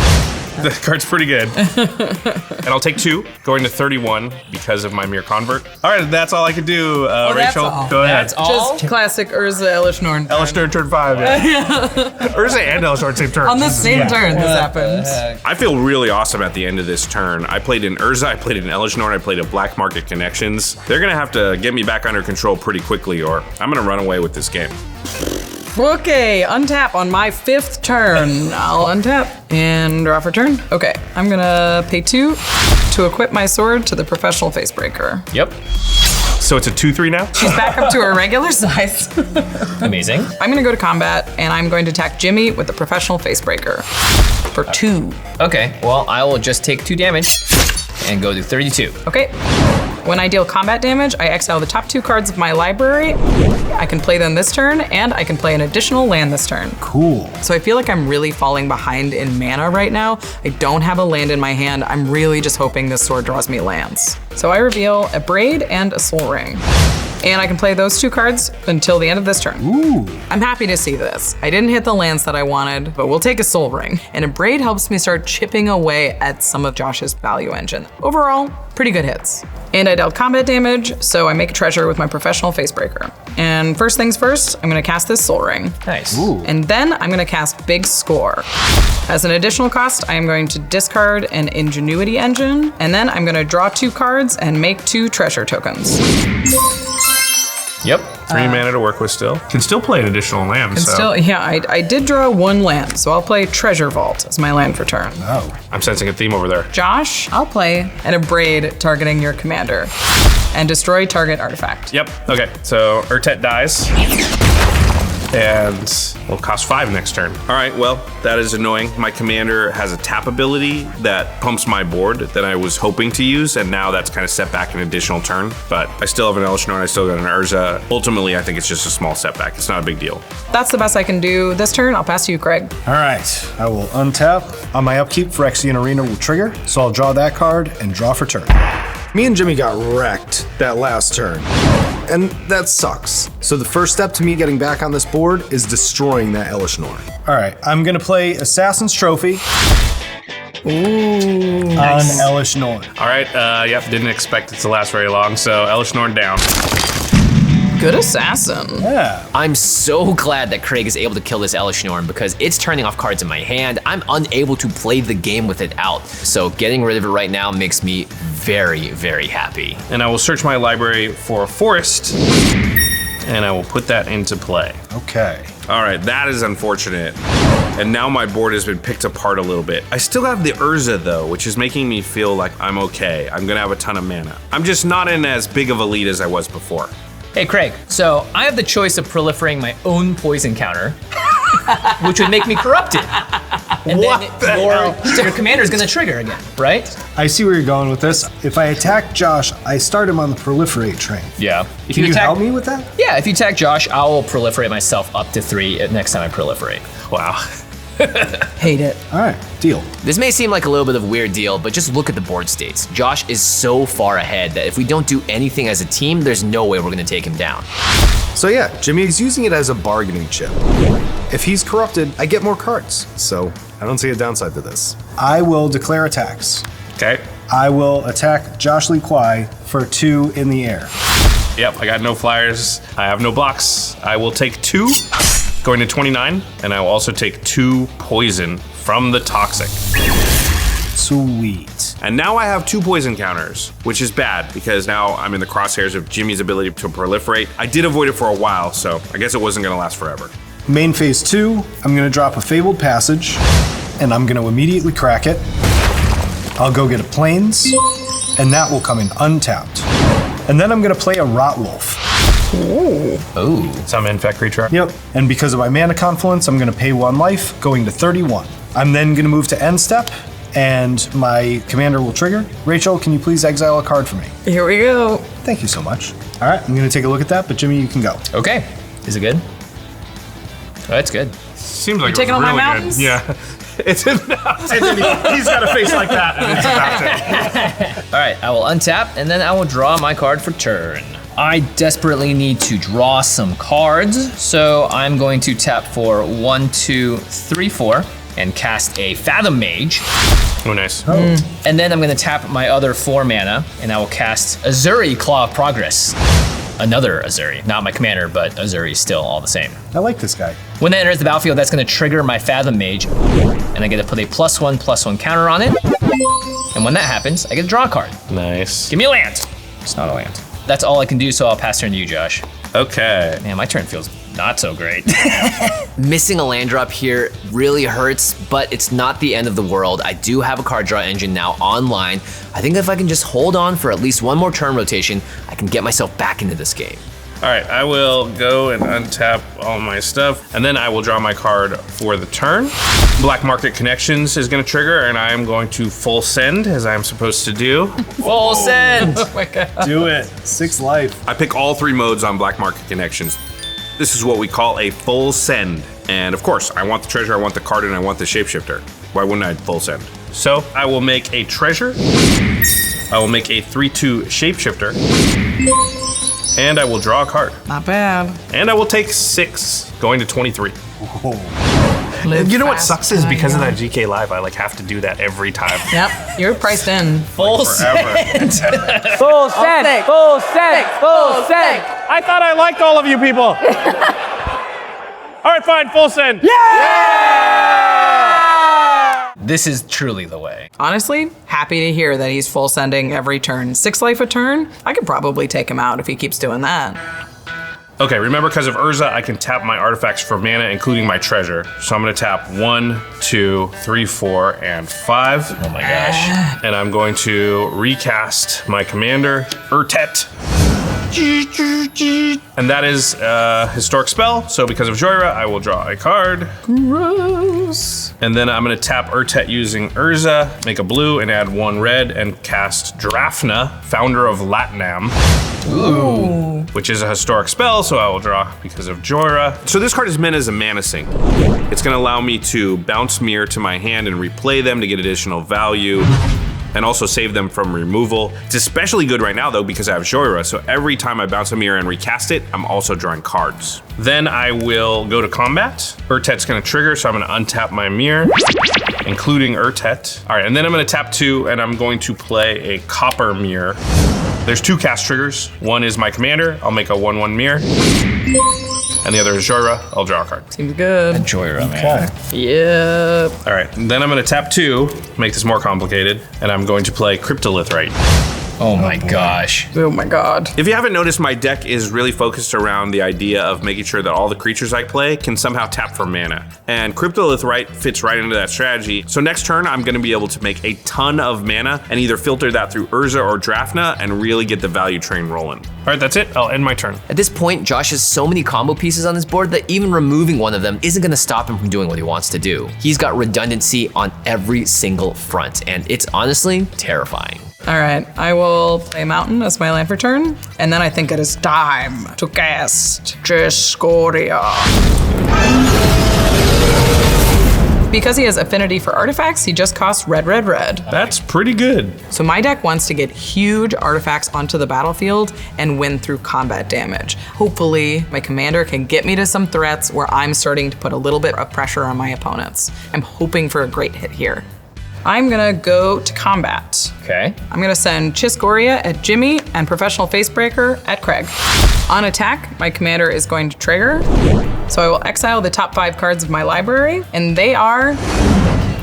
The card's pretty good. And I'll take 2, going to 31 because of my Mere Convert. All right, that's all I could do. that's Rachel, all. go ahead. That's all. Just classic Urza Elish Norn. Elish turn 5. Yeah. Urza and Elish Norn same turn. On the same turn, this happened. I feel really awesome at the end of this turn. I played in Urza, I played in Elish Norn, I played in Black Market Connections. They're gonna have to get me back under control pretty quickly, or I'm gonna run away with this game. Okay, untap on my 5th turn. I'll untap and draw for turn. Okay, I'm gonna pay 2 to equip my sword to the Professional Facebreaker. Yep. So it's a 2/3 now? She's back up to her regular size. Amazing. I'm gonna go to combat and I'm going to attack Jimmy with the Professional Facebreaker for 2. Okay, well, I will just take 2 damage and go to 32. Okay. When I deal combat damage, I exile the top 2 cards of my library. I can play them this turn, and I can play an additional land this turn. Cool. So I feel like I'm really falling behind in mana right now. I don't have a land in my hand. I'm really just hoping this sword draws me lands. So I reveal a Braid and a Soul Ring. And I can play those 2 cards until the end of this turn. Ooh. I'm happy to see this. I didn't hit the lands that I wanted, but we'll take a Soul Ring. And a Braid helps me start chipping away at some of Josh's value engine. Overall, pretty good hits. And I dealt combat damage, so I make a treasure with my Professional Facebreaker. And first things first, I'm gonna cast this Soul Ring. Nice. Ooh. And then I'm gonna cast Big Score. As an additional cost, I am going to discard an Ingenuity Engine, and then I'm gonna draw 2 cards and make 2 treasure tokens. Yep. 3 mana to work with still. Can still play an additional land, so. Still, yeah, I did draw 1 land, so I'll play Treasure Vault as my land for turn. Oh. I'm sensing a theme over there. Josh, I'll play an Abrade targeting your commander and destroy target artifact. Yep, okay, so Urtet dies. And will cost 5 next turn. All right, well, that is annoying. My commander has a tap ability that pumps my board that I was hoping to use, and now that's kind of set back an additional turn. But I still have an Elish Norn, I still got an Urza. Ultimately, I think it's just a small setback. It's not a big deal. That's the best I can do this turn. I'll pass to you, Craig. All right, I will untap. On my upkeep, Phyrexian Arena will trigger, so I'll draw that card and draw for turn. Me and Jimmy got wrecked that last turn, and that sucks. So the first step to me getting back on this board is destroying that Elish Norn. All right, I'm gonna play Assassin's Trophy. Ooh, nice. On Elish Norn. All right, yep, didn't expect it to last very long, so Elish Norn down. Good assassin. Yeah. I'm so glad that Craig is able to kill this Elish Norn because it's turning off cards in my hand. I'm unable to play the game with it out. So getting rid of it right now makes me very, very happy. And I will search my library for a forest, and I will put that into play. Okay. All right, that is unfortunate. And now my board has been picked apart a little bit. I still have the Urza though, which is making me feel like I'm okay. I'm gonna have a ton of mana. I'm just not in as big of a lead as I was before. Hey, Craig, so I have the choice of proliferating my own poison counter, which would make me corrupted. And then your commander is gonna trigger again, right? I see where you're going with this. If I attack Josh, I start him on the proliferate train. Yeah. If Can you attack, help me with that? Yeah, if you attack Josh, I will proliferate myself up to 3 next time I proliferate. Wow. Hate it. All right, deal. This may seem like a little bit of a weird deal, but just look at the board states. Josh is so far ahead that if we don't do anything as a team, there's no way we're gonna take him down. So yeah, Jimmy is using it as a bargaining chip. If he's corrupted, I get more cards. So I don't see a downside to this. I will declare attacks. Okay. I will attack Josh Lee Kwai for 2 in the air. Yep, I got no flyers. I have no blocks. I will take 2, going to 29, and I will also take 2 poison from the toxic. Sweet. And now I have 2 poison counters, which is bad because now I'm in the crosshairs of Jimmy's ability to proliferate. I did avoid it for a while, so I guess it wasn't gonna last forever. Main phase 2, I'm gonna drop a Fabled Passage, and I'm gonna immediately crack it. I'll go get a Plains, and that will come in untapped. And then I'm gonna play a Rot Wolf. Ooh. Some Infect creature. Yep, and because of my mana confluence, I'm gonna pay 1 life, going to 31. I'm then gonna move to end step, and my commander will trigger. Rachel, can you please exile a card for me? Here we go. Thank you so much. All right, I'm gonna take a look at that, but Jimmy, you can go. Okay. Is it good? Oh, that's good. Seems like taking it was all my really mountains? good. Yeah. It's enough. He's got a face like that, and it's about to. All right, I will untap, and then I will draw my card for turn. I desperately need to draw some cards, so I'm going to tap for 1, 2, 3, 4. and cast a Fathom Mage. Oh, nice. And then I'm gonna tap my other 4 mana, and I will cast Ezuri, Claw of Progress. Another Ezuri, not my commander, but Ezuri still all the same. I like this guy. When that enters the battlefield, that's gonna trigger my Fathom Mage, and I get to put a +1/+1 counter on it. And when that happens, I get to draw a card. Nice. Give me a land. It's not a land. That's all I can do, so I'll pass turn to you, Josh. Okay. Man, my turn feels not so great. Missing a land drop here really hurts, but it's not the end of the world. I do have a card draw engine now online. I think if I can just hold on for at least one more turn rotation, I can get myself back into this game. All right, I will go and untap all my stuff, and then I will draw my card for the turn. Black Market Connections is gonna trigger, and I am going to full send, as I'm supposed to do. Full send! Oh my God. Do it. 6 life. I pick all 3 modes on Black Market Connections. This is what we call a full send. And of course, I want the treasure, I want the card, and I want the shapeshifter. Why wouldn't I full send? So I will make a treasure. I will make a 3/2 shapeshifter. And I will draw a card. Not bad. And I will take 6, going to 23. Live You know what fast, sucks is die because of young. that GK Live, I like have to do that every time. Yep, you're priced in. Full Forever. Full send, full send, full send. I thought I liked all of you people. All right, fine, full send. This is truly the way. Honestly, happy to hear that he's full sending every turn. 6 life a turn? I could probably take him out if he keeps doing that. Okay, remember because of Urza, I can tap my artifacts for mana, including my treasure. So I'm gonna tap 1, 2, 3, 4, and 5. Oh my gosh. And I'm going to recast my commander, Urtet. And that is a historic spell, so because of Joyra, I will draw a card. Gross. And then I'm gonna tap Urtet using Urza, make a blue, and add 1 red, and cast Drafna, founder of Latinam. Ooh. Which is a historic spell, so I will draw because of Joyra. So this card is meant as a mana sink. It's gonna allow me to bounce Mirror to my hand and replay them to get additional value, and also save them from removal. It's especially good right now though because I have Joyra, so every time I bounce a Mirror and recast it, I'm also drawing cards. Then I will go to combat. Urtet's gonna trigger, so I'm gonna untap my Mirror, including Urtet. All right, and then I'm gonna tap 2, and I'm going to play a Copper Mirror. There's 2 cast triggers. One is my commander, I'll make a 1/1 Mirror. And the other is Joyra, I'll draw a card. Seems good. Joyra, man. Yep. All right, then I'm gonna tap 2, make this more complicated, and I'm going to play Cryptolithrite. Oh my gosh. Oh my God. If you haven't noticed, my deck is really focused around the idea of making sure that all the creatures I play can somehow tap for mana. And Cryptolithrite fits right into that strategy. So next turn, I'm gonna be able to make a ton of mana and either filter that through Urza or Drafna and really get the value train rolling. All right, that's it, I'll end my turn. At this point, Josh has so many combo pieces on his board that even removing one of them isn't gonna stop him from doing what he wants to do. He's got redundancy on every single front, and it's honestly terrifying. All right, I will play Mountain as my land for turn, and then I think it is time to cast Chiss-Goria. Because he has affinity for artifacts, he just costs red, red, red. That's pretty good. So my deck wants to get huge artifacts onto the battlefield and win through combat damage. Hopefully, my commander can get me to some threats where I'm starting to put a little bit of pressure on my opponents. I'm hoping for a great hit here. I'm gonna go to combat. Okay. I'm gonna send Chiss-Goria at Jimmy and Professional Facebreaker at Craig. On attack, my commander is going to trigger. So I will exile the top 5 cards of my library, and they are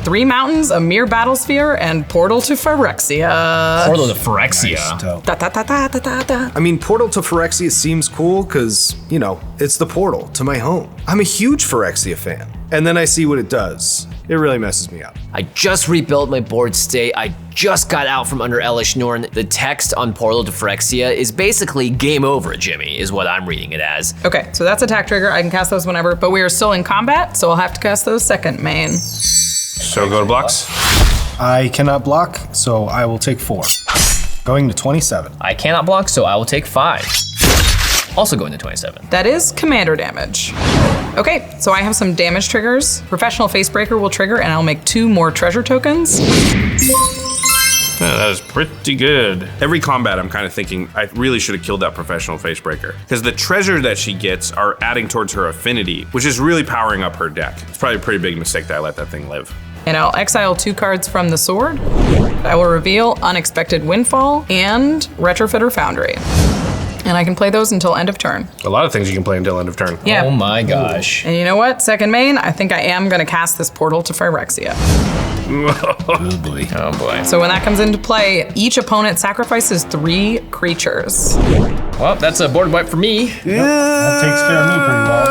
3 mountains, a mere battlesphere, and Portal to Phyrexia. Portal to Phyrexia. Da, da, da, da, da, da, da. I mean, Portal to Phyrexia seems cool because, you know, it's the portal to my home. I'm a huge Phyrexia fan. And then I see what it does. It really messes me up. I just rebuilt my board state. I just got out from under Elish Norn. The text on Portal to Phyrexia is basically game over, Jimmy, is what I'm reading it as. Okay, so that's attack trigger. I can cast those whenever, but we are still in combat, so I'll have to cast those second main. So go to blocks. I cannot block, so I will take 4. Going to 27. I cannot block, so I will take 5. Also going to 27. That is commander damage. Okay, so I have some damage triggers. Professional Facebreaker will trigger, and I'll make 2 more treasure tokens. Yeah, that is pretty good. Every combat, I'm kind of thinking I really should have killed that professional Facebreaker, because the treasure that she gets are adding towards her affinity, which is really powering up her deck. It's probably a pretty big mistake that I let that thing live. And I'll exile 2 cards from the sword. I will reveal Unexpected Windfall and Retrofitter Foundry. And I can play those until end of turn. A lot of things you can play until end of turn. Yeah. Oh my gosh. And you know what? Second main, I think I am gonna cast this portal to Phyrexia. Oh boy. Oh boy. So when that comes into play, each opponent sacrifices 3 creatures. Well, that's a board wipe for me. That takes care of me pretty well.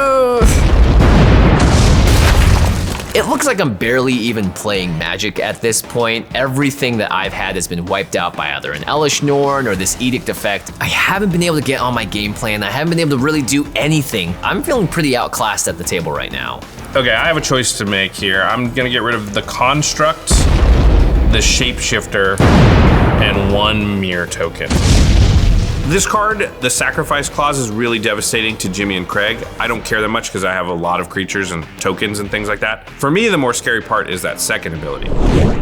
It looks like I'm barely even playing Magic at this point. Everything that I've had has been wiped out by either an Elish Norn or this Edict effect. I haven't been able to get on my game plan. I haven't been able to really do anything. I'm feeling pretty outclassed at the table right now. Okay, I have a choice to make here. I'm gonna get rid of the Construct, the Shapeshifter, and 1 Mirror token. This card, the Sacrifice Clause, is really devastating to Jimmy and Craig. I don't care that much because I have a lot of creatures and tokens and things like that. For me, the more scary part is that second ability,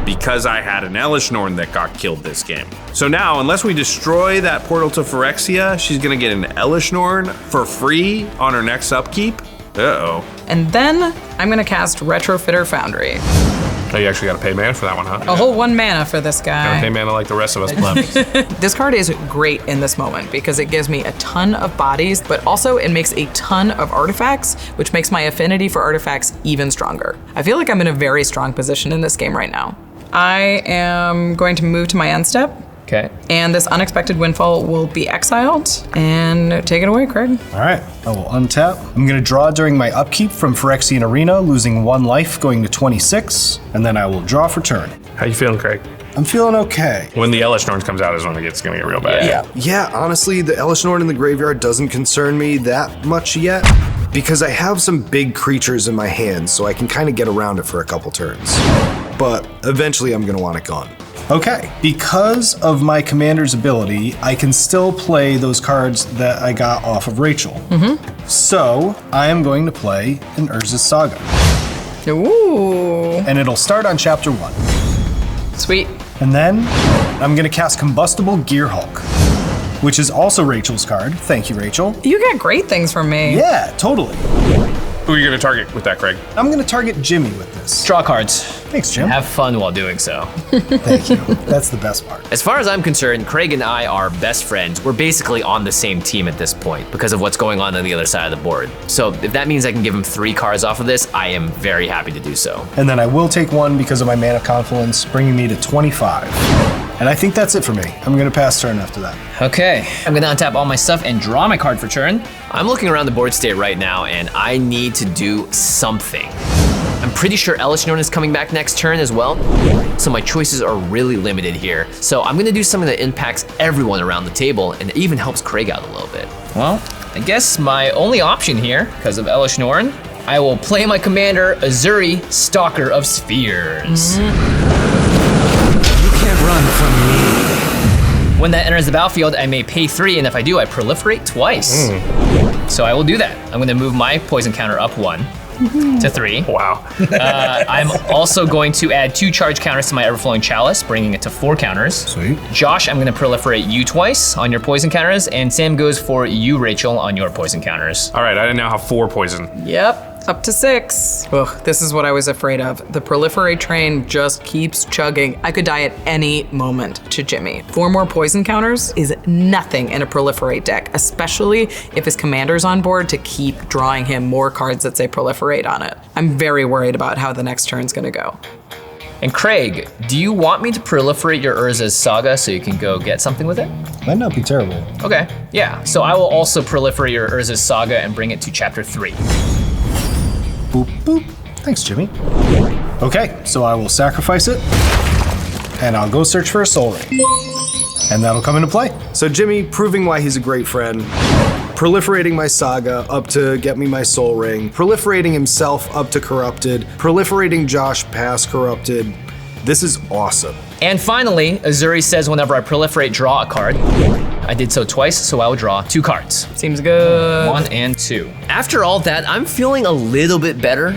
because I had an Elish Norn that got killed this game. So now, unless we destroy that portal to Phyrexia, she's gonna get an Elish Norn for free on her next upkeep. Uh-oh. And then I'm gonna cast Retrofitter Foundry. Oh, you actually gotta pay mana for that one, huh? A whole 1 mana for this guy. Gotta pay mana like the rest of us plebs. This card is great in this moment because it gives me a ton of bodies, but also it makes a ton of artifacts, which makes my affinity for artifacts even stronger. I feel like I'm in a very strong position in this game right now. I am going to move to my end step. Okay. And this Unexpected Windfall will be exiled. And take it away, Craig. All right, I will untap. I'm gonna draw during my upkeep from Phyrexian Arena, losing 1 life, going to 26, and then I will draw for turn. How you feeling, Craig? I'm feeling okay. When the Elish Norn comes out is when it's gonna get real bad. Yeah, honestly, the Elish Norn in the graveyard doesn't concern me that much yet, because I have some big creatures in my hand, so I can kind of get around it for a couple turns. But eventually I'm gonna want it gone. Okay, because of my commander's ability, I can still play those cards that I got off of Rachel. So I am going to play an Urza's Saga, Ooh. and it'll start on chapter 1. Sweet. And then I'm gonna cast Combustible Gearhulk, which is also Rachel's card. Thank you, Rachel. You get great things from me. Yeah, totally. Who are you gonna target with that, Craig? I'm gonna target Jimmy with this. Draw cards. Thanks, Jim. Have fun while doing so. Thank you. That's the best part. As far as I'm concerned, Craig and I are best friends. We're basically on the same team at this point because of what's going on the other side of the board. So if that means I can give him 3 cards off of this, I am very happy to do so. And then I will take 1 because of my mana confluence, bringing me to 25. And I think that's it for me. I'm gonna pass turn after that. Okay. I'm gonna untap all my stuff and draw my card for turn. I'm looking around the board state right now and I need to do something. I'm pretty sure Elish Norn is coming back next turn as well, so my choices are really limited here. So I'm gonna do something that impacts everyone around the table and even helps Craig out a little bit. Well, I guess my only option here, because of Elish Norn, I will play my commander, Ezuri, Stalker of Spheres. You can't run from me. When that enters the battlefield, I may pay 3, and if I do, I proliferate twice. So I will do that. I'm gonna move my poison counter up 1 to 3. Wow. I'm also going to add 2 charge counters to my Everflowing Chalice, bringing it to 4 counters. Sweet. Josh, I'm gonna proliferate you twice on your poison counters, and same goes for you, Rachel, on your poison counters. All right, I now have 4 poison. Yep. Up to 6. Ugh, this is what I was afraid of. The proliferate train just keeps chugging. I could die at any moment to Jimmy. 4 more poison counters is nothing in a proliferate deck, especially if his commander's on board to keep drawing him more cards that say proliferate on it. I'm very worried about how the next turn's gonna go. And Craig, do you want me to proliferate your Urza's Saga so you can go get something with it? Might not be terrible. Okay, yeah. So I will also proliferate your Urza's Saga and bring it to chapter 3. Boop, boop. Thanks, Jimmy. Okay, so I will sacrifice it, and I'll go search for a soul ring. And that'll come into play. So Jimmy, proving why he's a great friend, proliferating my Saga up to get me my soul ring, proliferating himself up to corrupted, proliferating Josh past corrupted. This is awesome. And finally, Ezuri says whenever I proliferate, draw a card. I did so twice, so I will draw 2 cards. Seems good. 1 and 2. After all that, I'm feeling a little bit better.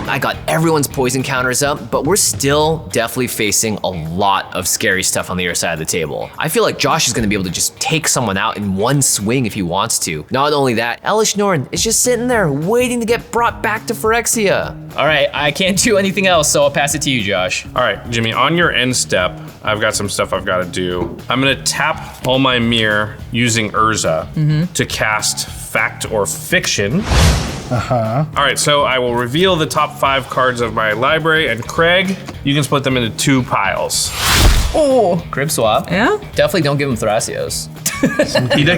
I got everyone's poison counters up, but we're still definitely facing a lot of scary stuff on the other side of the table. I feel like Josh is gonna be able to just take someone out in one swing if he wants to. Not only that, Elish Norn is just sitting there waiting to get brought back to Phyrexia. All right, I can't do anything else, so I'll pass it to you, Josh. All right, Jimmy, on your end step, I've got some stuff I've got to do. I'm gonna tap all my mirror using Urza to cast Fact or Fiction. All right, so I will reveal the top 5 cards of my library, and Craig, you can split them into 2 piles. Oh. Crib swap. Yeah? Definitely don't give him Thrasios.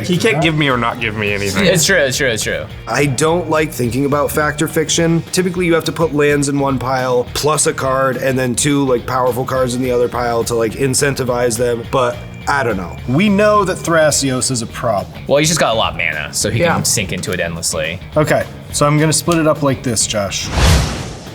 He can't give me or not give me anything. It's true, it's true, it's true. I don't like thinking about fact or fiction. Typically, you have to put lands in one pile, plus a card, and then 2 like powerful cards in the other pile to like incentivize them. But I don't know. We know that Thrasios is a problem. Well, he's just got a lot of mana, so he can sink into it endlessly. Okay, so I'm gonna split it up like this, Josh.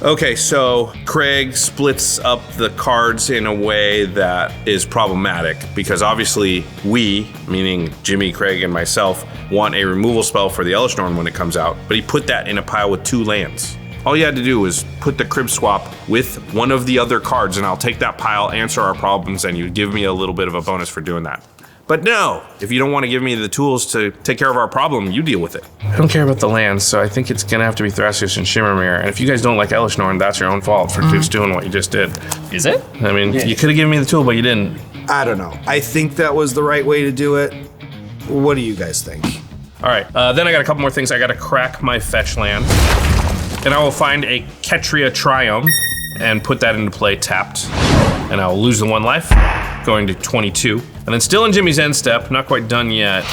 Okay, so Craig splits up the cards in a way that is problematic because obviously we, meaning Jimmy, Craig, and myself, want a removal spell for the Elish Norn when it comes out, but he put that in a pile with 2 lands. All you had to do was put the crib swap with one of the other cards and I'll take that pile, answer our problems, and you give me a little bit of a bonus for doing that. But no, if you don't want to give me the tools to take care of our problem, you deal with it. I don't care about the lands, so I think it's gonna have to be Thrasios and Shimmermere. And if you guys don't like Elish Norn, that's your own fault for just doing what you just did. Is it? I mean, you could have given me the tool, but you didn't. I don't know. I think that was the right way to do it. What do you guys think? All right, then I got a couple more things. I gotta crack my fetch land. And I will find a Ketria Triumph and put that into play tapped. And I will lose the 1 life, going to 22. And then still in Jimmy's end step, not quite done yet,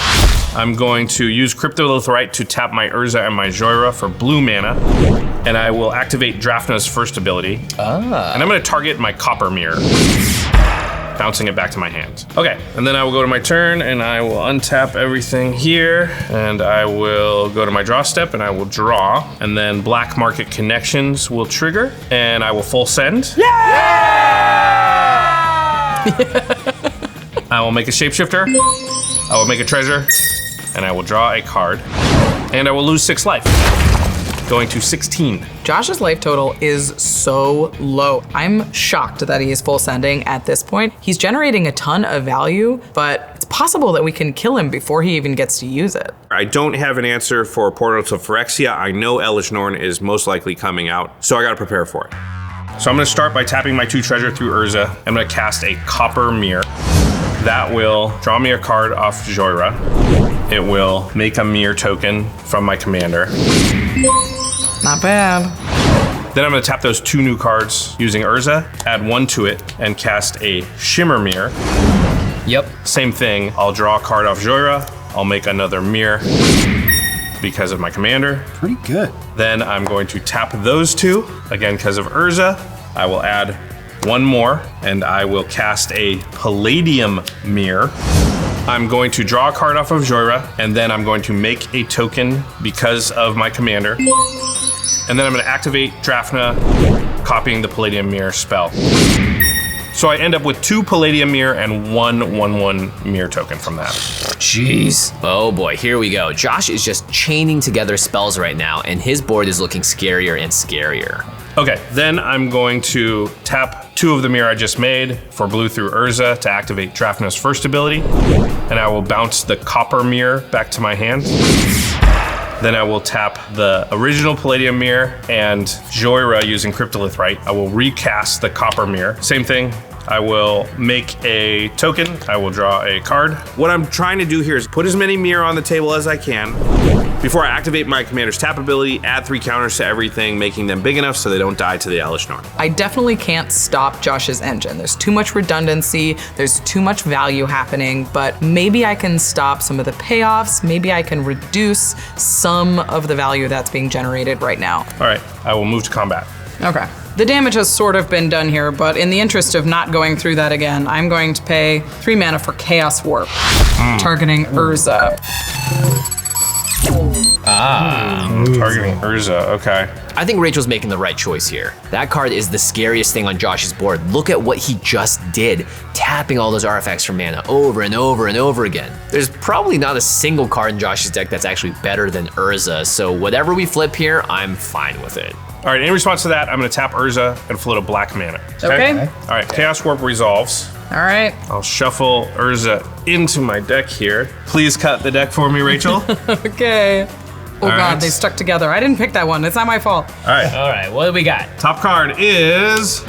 I'm going to use Cryptolitherite to tap my Urza and my Joyra for blue mana. And I will activate Drafna's first ability. And I'm gonna target my Copper Mirror, bouncing it back to my hand. Okay, and then I will go to my turn and I will untap everything here and I will go to my draw step and I will draw, and then Black Market Connections will trigger and I will full send. I will make a shapeshifter, I will make a treasure, and I will draw a card, and I will lose 6 life, going to 16. Josh's life total is so low. I'm shocked that he is full sending at this point. He's generating a ton of value, but it's possible that we can kill him before he even gets to use it. I don't have an answer for Portal to Phyrexia. I know Elish Norn is most likely coming out, so I gotta prepare for it. So I'm gonna start by tapping my 2 treasure through Urza. I'm gonna cast a Copper Mirror. That will draw me a card off Joyra. It will make a mirror token from my commander. Not bad. Then I'm gonna tap those 2 new cards using Urza, add 1 to it, and cast a Shimmer Mirror. Yep. Same thing, I'll draw a card off Joyra, I'll make another mirror because of my commander. Pretty good. Then I'm going to tap those 2, again because of Urza. I will add 1 more, and I will cast a Palladium Mirror. I'm going to draw a card off of Joyra, and then I'm going to make a token because of my commander. And then I'm gonna activate Drafna, copying the Palladium Mirror spell. So I end up with 2 Palladium Mirror and 1/1/1 Mirror token from that. Jeez. Oh boy, here we go. Josh is just chaining together spells right now, and his board is looking scarier and scarier. Okay, then I'm going to tap 2 of the mirror I just made for blue through Urza to activate Drafna's first ability, and I will bounce the Copper Mirror back to my hand. Then I will tap the original Palladium Mirror and Joyra using Cryptolitherite. I will recast the Copper Mirror. Same thing. I will make a token. I will draw a card. What I'm trying to do here is put as many mirror on the table as I can before I activate my commander's tap ability, add 3 counters to everything, making them big enough so they don't die to the Elish Norn. I definitely can't stop Josh's engine. There's too much redundancy, there's too much value happening, but maybe I can stop some of the payoffs, maybe I can reduce some of the value that's being generated right now. All right, I will move to combat. Okay. The damage has sort of been done here, but in the interest of not going through that again, I'm going to pay 3 mana for Chaos Warp, targeting Urza. Targeting Urza, okay. I think Rachel's making the right choice here. That card is the scariest thing on Josh's board. Look at what he just did, tapping all those artifacts for mana over and over and over again. There's probably not a single card in Josh's deck that's actually better than Urza, so whatever we flip here, I'm fine with it. All right, in response to that, I'm gonna tap Urza and float a black mana. Okay. All right, Chaos Warp resolves. All right. I'll shuffle Urza into my deck here. Please cut the deck for me, Rachel. Okay. Oh God, right. they stuck together. I didn't pick that one. It's not my fault. All right. All right, what do we got? Top card is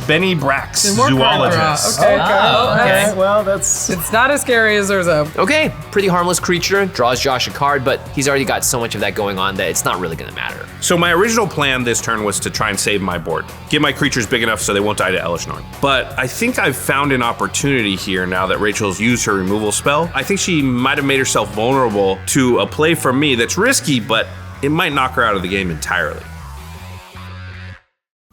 Benny Brax, Zoologist. Okay. okay. Well, that's... It's not as scary as Urza. Okay, pretty harmless creature, draws Josh a card, but he's already got so much of that going on that it's not really gonna matter. So my original plan this turn was to try and save my board. Get my creatures big enough so they won't die to Elish Norn. But I think I've found an opportunity here now that Rachel's used her removal spell. I think she might have made herself vulnerable to a play from me that's risky, but it might knock her out of the game entirely.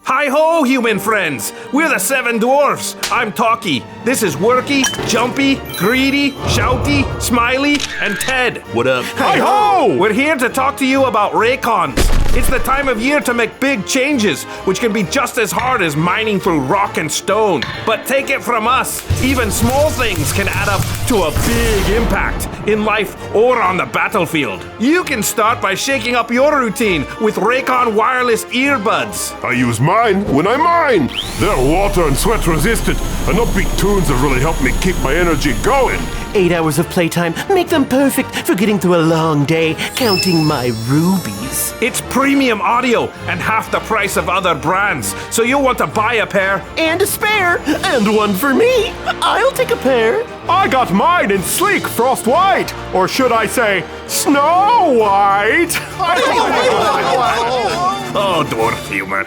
Hi-ho, human friends! We're the Seven Dwarfs. I'm Talkie. This is Worky, Jumpy, Greedy, Shouty, Smiley, and Ted. What up? Hi-ho! We're here to talk to you about RAYCON. It's the time of year to make big changes, which can be just as hard as mining through rock and stone. But take it from us, even small things can add up to a big impact in life or on the battlefield. You can start by shaking up your routine with RAYCON wireless earbuds. I use mine when I mine. They're water and sweat resistant, and upbeat tunes have really helped me keep my energy going. 8 hours of playtime make them perfect for getting through a long day counting my rubies. It's premium audio and half the price of other brands, so you'll want to buy a pair. And a spare, and one for me. I'll take a pair. I got mine in sleek frost white, or should I say, Snow White? Oh, dwarf humor.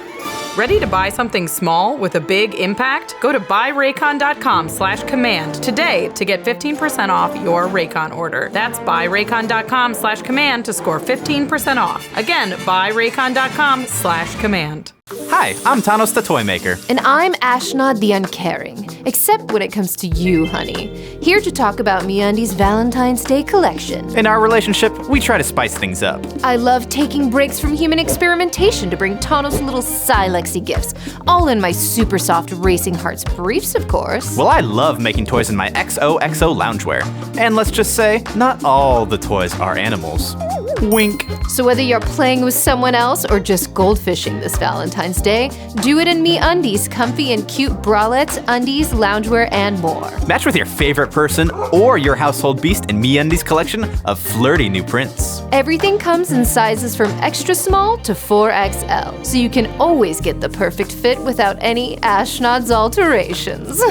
Ready to buy something small with a big impact? Go to buyraycon.com/command today to get 15% off your Raycon order. That's buyraycon.com/command to score 15% off. Again, buyraycon.com/command. Hi, I'm Tanos the Toy Maker. And I'm Ashnod the Uncaring, except when it comes to you, honey. Here to talk about MeUndies' Valentine's Day collection. In our relationship, we try to spice things up. I love taking breaks from human experimentation to bring Tanos little Silexy gifts, all in my super soft Racing Hearts briefs, of course. Well, I love making toys in my XOXO loungewear. And let's just say, not all the toys are animals. Wink. So whether you're playing with someone else or just goldfishing this Valentine's Day, do it in MeUndies' comfy and cute bralettes, undies, loungewear, and more. Match with your favorite person or your household beast in MeUndies' collection of flirty new prints. Everything comes in sizes from extra small to 4XL, so you can always get the perfect fit without any Ashnod's alterations.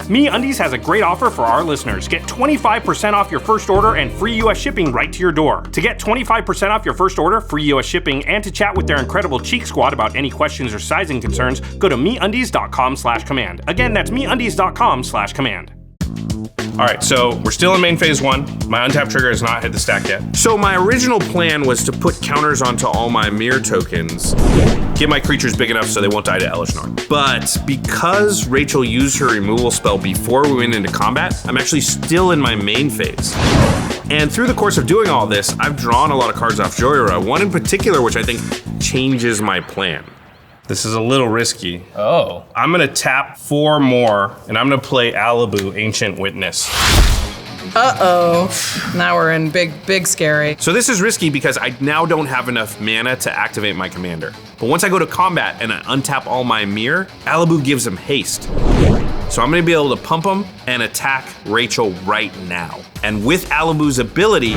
MeUndies has a great offer for our listeners. Get 25% off your first order and free US shipping right to your door. To get 25% off your first order, free US shipping, and to chat with their incredible Cheek Squad about any questions or sizing concerns, go to MeUndies.com/command. Again, that's MeUndies.com/command. All right, so we're still in main phase 1. My untap trigger has not hit the stack yet. So my original plan was to put counters onto all my mirror tokens, get my creatures big enough so they won't die to Elish Norn. But because Rachel used her removal spell before we went into combat, I'm actually still in my main phase. And through the course of doing all this, I've drawn a lot of cards off Joyra, one in particular which I think changes my plan. This is a little risky. Oh. I'm gonna tap 4 more, and I'm gonna play Alibu, Ancient Witness. Uh-oh. Now we're in big scary. So this is risky because I now don't have enough mana to activate my commander. But once I go to combat and I untap all my mirror, Alibu gives him haste. So I'm gonna be able to pump him and attack Rachel right now. And with Alibu's ability,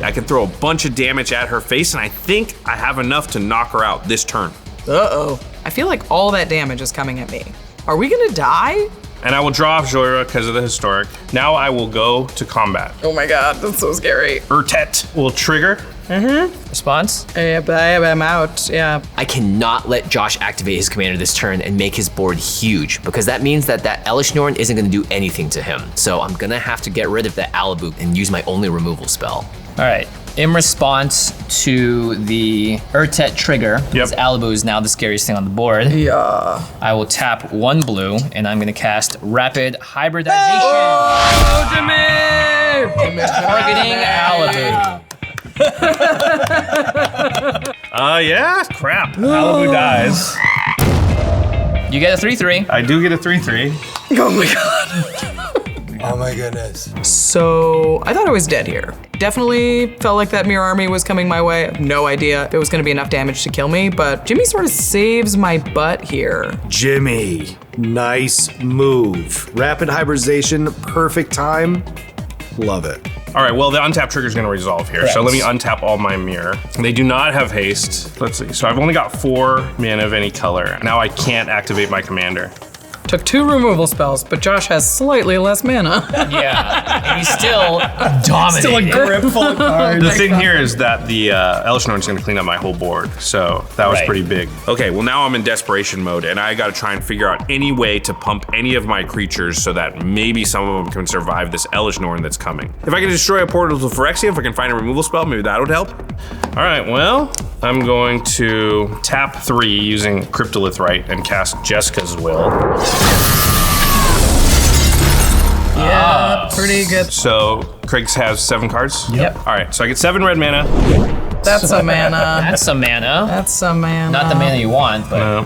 I can throw a bunch of damage at her face, and I think I have enough to knock her out this turn. Uh-oh. I feel like all that damage is coming at me. Are we gonna die? And I will draw off Joyra because of the historic. Now I will go to combat. Oh my God, that's so scary. Urtet will trigger. Response? I'm out, yeah. I cannot let Josh activate his commander this turn and make his board huge, because that means that Elish Norn isn't gonna do anything to him. So I'm gonna have to get rid of that Alibu and use my only removal spell. All right. In response to the Urtet trigger, because Alibu is now the scariest thing on the board, I will tap 1 blue, and I'm gonna cast Rapid Hybridization. Oh, Jimmy! Targeting Alibu. Yeah, crap. Malibu dies. You get a 3/3. I do get a 3/3. Oh my god. Oh my goodness. So I thought I was dead here. Definitely felt like that mirror army was coming my way. No idea if it was gonna be enough damage to kill me, but Jimmy sort of saves my butt here. Jimmy, nice move. Rapid hybridization, perfect time. Love it. All right, well, the untap trigger is going to resolve here. Correct. So let me untap all my mirror. They do not have haste. Let's see. So I've only got 4 mana of any color. Now I can't activate my commander. Took 2 removal spells, but Josh has slightly less mana. Yeah, and he's still dominating. Still a grip full of cards. The thing here is that the Elishnorn is going to clean up my whole board, so that was pretty big. Okay, well now I'm in desperation mode, and I got to try and figure out any way to pump any of my creatures so that maybe some of them can survive this Elishnorn that's coming. If I can destroy a portal to Phyrexia, if I can find a removal spell, maybe that would help. All right, well, I'm going to tap 3 using Cryptolith Rite and cast Jessica's Will. Yeah, pretty good. So Craig has 7 cards? Yep. All right, so I get 7 red mana. That's a mana. That's some mana. That's some mana. Not the mana you want, but.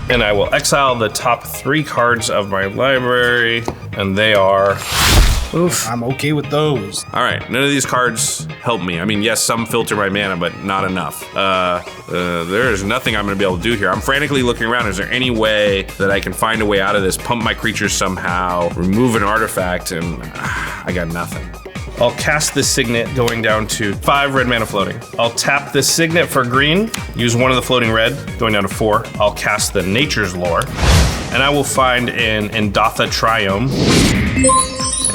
And I will exile the top 3 cards of my library, and they are... Oof, I'm okay with those. All right, none of these cards help me. I mean, yes, some filter my mana, but not enough. There's nothing I'm gonna be able to do here. I'm frantically looking around. Is there any way that I can find a way out of this, pump my creatures somehow, remove an artifact, and I got nothing. I'll cast this Signet going down to 5 red mana floating. I'll tap this Signet for green, use one of the floating red, going down to 4. I'll cast the Nature's Lore, and I will find an Endatha Triome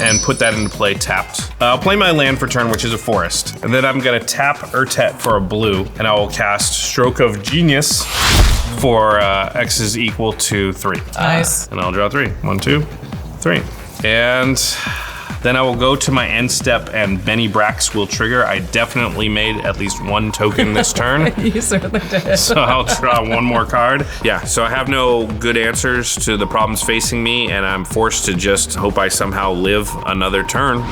and put that into play tapped. I'll play my land for turn, which is a forest. And then I'm gonna tap Urtet for a blue, and I will cast Stroke of Genius for X is equal to 3. Nice. And I'll draw 3. 1, 2, 3. And then I will go to my end step and Benny Brax will trigger. I definitely made at least 1 token this turn. You certainly did. So I'll draw 1 more card. Yeah, so I have no good answers to the problems facing me, and I'm forced to just hope I somehow live another turn.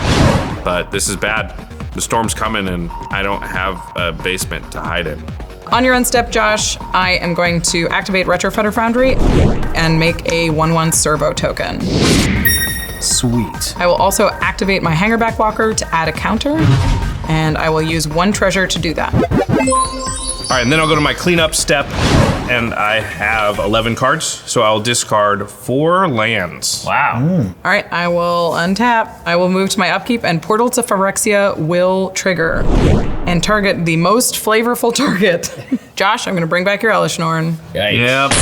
But this is bad. The storm's coming, and I don't have a basement to hide in. On your end step, Josh, I am going to activate Retrofitter Foundry and make a 1/1 servo token. Sweet. I will also activate my Hangerback Walker to add a counter, and I will use 1 treasure to do that. All right, and then I'll go to my cleanup step, and I have 11 cards, so I'll discard 4 lands. Wow. All right, I will untap. I will move to my upkeep, and Portal to Phyrexia will trigger and target the most flavorful target. Josh, I'm gonna bring back your Elishnorn. Yikes. Yep.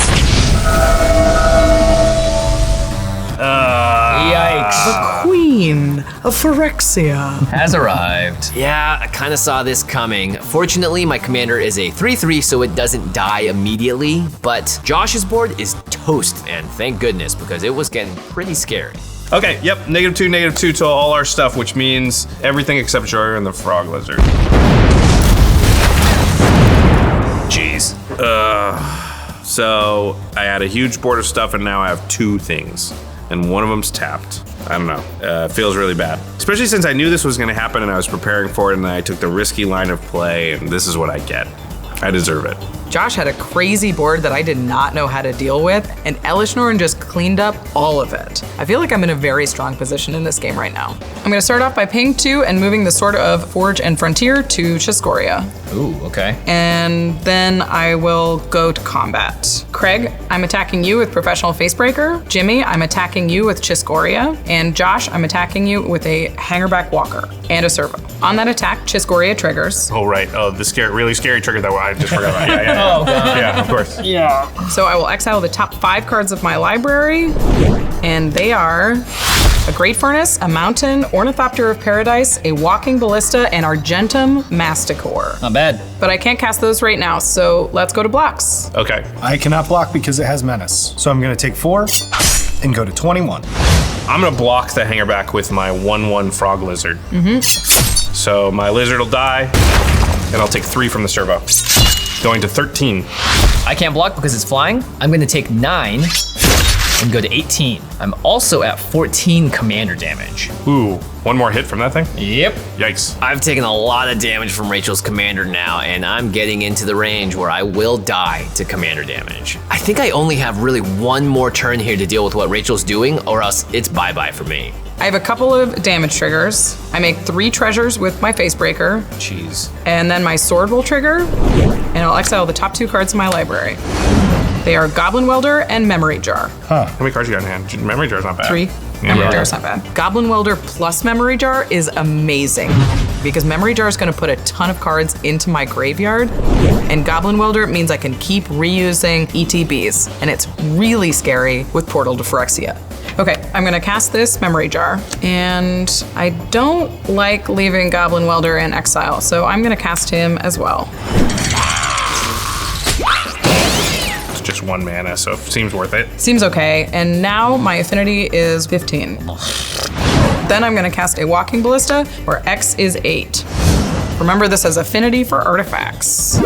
Yikes. The Queen of Phyrexia has arrived. Yeah, I kind of saw this coming. Fortunately, my commander is a 3/3, so it doesn't die immediately, but Josh's board is toast, and thank goodness, because it was getting pretty scary. Okay, yep, -2 to all our stuff, which means everything except Joyer and the Frog Lizard. Jeez. So I had a huge board of stuff, and now I have 2 things. And one of them's tapped. I don't know. It feels really bad. Especially since I knew this was gonna happen and I was preparing for it, and then I took the risky line of play, and this is what I get. I deserve it. Josh had a crazy board that I did not know how to deal with, and Elishnorn just cleaned up all of it. I feel like I'm in a very strong position in this game right now. I'm gonna start off by paying 2 and moving the Sword of Forge and Frontier to Chiss-Goria. Ooh, okay. And then I will go to combat. Craig, I'm attacking you with Professional Facebreaker. Jimmy, I'm attacking you with Chiss-Goria. And Josh, I'm attacking you with a Hangerback Walker and a Servo. On that attack, Chiss-Goria triggers. Oh, right. Oh, the really scary trigger that I just forgot about. Yeah. Oh, God. Yeah, of course. Yeah. So I will exile the top 5 cards of my library, and they are a Great Furnace, a Mountain, Ornithopter of Paradise, a Walking Ballista, and Argentum Masticore. Not bad. But I can't cast those right now, so let's go to blocks. Okay. I cannot block because it has Menace. So I'm gonna take 4 and go to 21. I'm gonna block the Hangerback with my 1/1 Frog Lizard. So my lizard will die, and I'll take 3 from the servo. Going to 13. I can't block because it's flying. I'm gonna take 9 and go to 18. I'm also at 14 commander damage. Ooh, one more hit from that thing? Yep. Yikes. I've taken a lot of damage from Rachel's commander now, and I'm getting into the range where I will die to commander damage. I think I only have really one more turn here to deal with what Rachel's doing, or else it's bye-bye for me. I have a couple of damage triggers. I make 3 treasures with my Facebreaker. Jeez. And then my sword will trigger, and I'll exile the top 2 cards in my library. They are Goblin Welder and Memory Jar. Huh. How many cards you got in hand? Memory Jar's not bad. 3. Memory Jar's not bad. Goblin Welder plus Memory Jar is amazing because Memory Jar is going to put a ton of cards into my graveyard, and Goblin Welder means I can keep reusing ETBs, and it's really scary with Portal to Phyrexia. Okay, I'm gonna cast this Memory Jar, and I don't like leaving Goblin Welder in exile, so I'm gonna cast him as well. It's just 1 mana, so it seems worth it. Seems okay, and now my affinity is 15. Then I'm gonna cast a Walking Ballista, where X is 8. Remember, this has affinity for artifacts.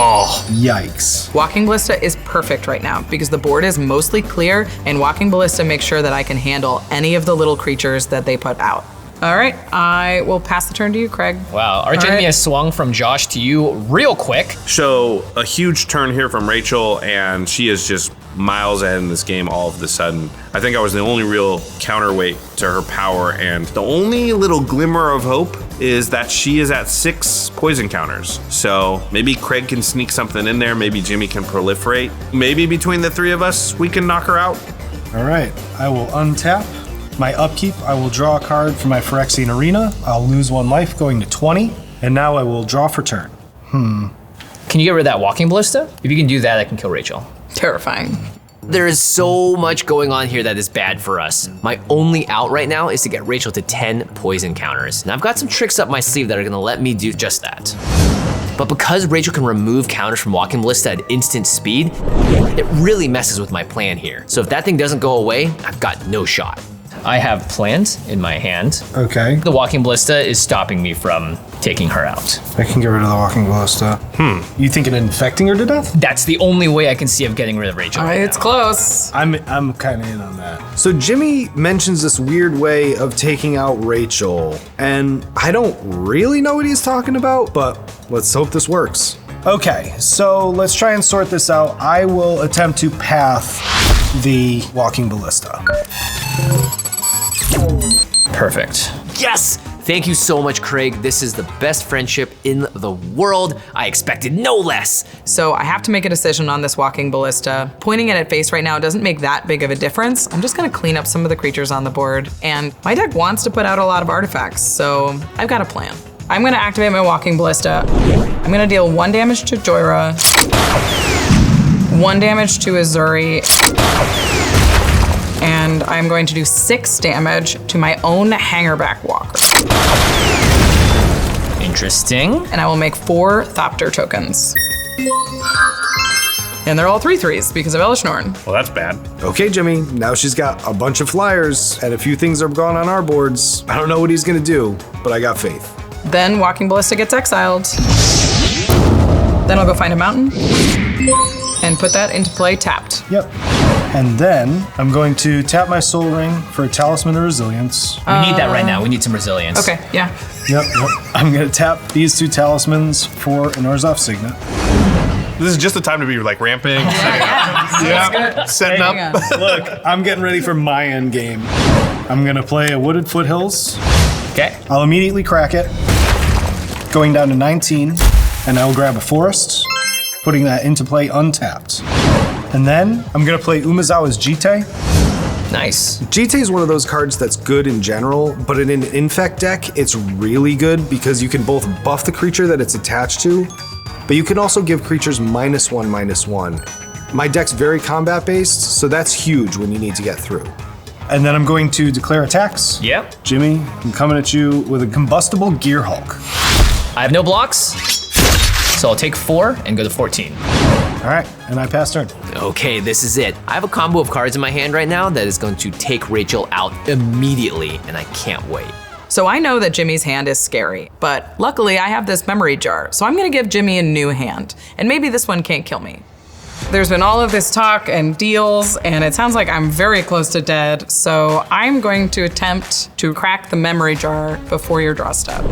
Oh, yikes. Walking Ballista is perfect right now because the board is mostly clear, and Walking Ballista makes sure that I can handle any of the little creatures that they put out. All right, I will pass the turn to you, Craig. Wow, our enemy has swung from Josh to you real quick. So a huge turn here from Rachel, and she is just miles ahead in this game all of a sudden. I think I was the only real counterweight to her power, and the only little glimmer of hope is that she is at 6 poison counters. So maybe Craig can sneak something in there, maybe Jimmy can proliferate. Maybe between the 3 of us, we can knock her out. All right, I will untap. My upkeep, I will draw a card from my Phyrexian Arena. I'll lose 1 life, going to 20. And now I will draw for turn. Can you get rid of that Walking Ballista? If you can do that, I can kill Rachel. Terrifying. There is so much going on here that is bad for us. My only out right now is to get Rachel to 10 poison counters. And I've got some tricks up my sleeve that are gonna let me do just that. But because Rachel can remove counters from Walking Ballista at instant speed, it really messes with my plan here. So if that thing doesn't go away, I've got no shot. I have plans in my hand. Okay. The Walking Ballista is stopping me from taking her out. I can get rid of the Walking Ballista. You thinking of infecting her to death? That's the only way I can see of getting rid of Rachel. It's close. I'm kind of in on that. So Jimmy mentions this weird way of taking out Rachel, and I don't really know what he's talking about, but let's hope this works. Okay, so let's try and sort this out. I will attempt to path the Walking Ballista. Perfect. Yes! Thank you so much, Craig. This is the best friendship in the world. I expected no less. So I have to make a decision on this Walking Ballista. Pointing it at face right now doesn't make that big of a difference. I'm just gonna clean up some of the creatures on the board, and my deck wants to put out a lot of artifacts, so I've got a plan. I'm gonna activate my Walking Ballista. I'm gonna deal 1 damage to Joyra, 1 damage to Ezuri, and I'm going to do 6 damage to my own Hangerback Walker. Interesting. And I will make 4 Thopter tokens. And they're all 3/3s because of Elish Norn. Well, that's bad. Okay, Jimmy, now she's got a bunch of flyers and a few things are gone on our boards. I don't know what he's gonna do, but I got faith. Then Walking Ballista gets exiled. Then I'll go find a mountain and put that into play tapped. Yep. And then I'm going to tap my Soul Ring for a Talisman of Resilience. We need that right now. We need some resilience. Okay, yeah. Yep. I'm gonna tap these 2 talismans for an Orzhov Signet. This is just the time to be like ramping, setting up. Yeah, setting up. Look, I'm getting ready for my end game. I'm gonna play a Wooded Foothills. Okay. I'll immediately crack it, going down to 19, and I'll grab a Forest, putting that into play untapped. And then I'm gonna play Umezawa's Jite. Nice. Jite is one of those cards that's good in general, but in an Infect deck, it's really good because you can both buff the creature that it's attached to, but you can also give creatures -1/-1. My deck's very combat based, so that's huge when you need to get through. And then I'm going to declare attacks. Yep. Jimmy, I'm coming at you with a Combustible Gear Hulk. I have no blocks, so I'll take 4 and go to 14. All right, and I pass turn. Okay, this is it. I have a combo of cards in my hand right now that is going to take Rachel out immediately, and I can't wait. So I know that Jimmy's hand is scary, but luckily I have this Memory Jar, so I'm gonna give Jimmy a new hand, and maybe this one can't kill me. There's been all of this talk and deals, and it sounds like I'm very close to dead, so I'm going to attempt to crack the memory jar before your draw step.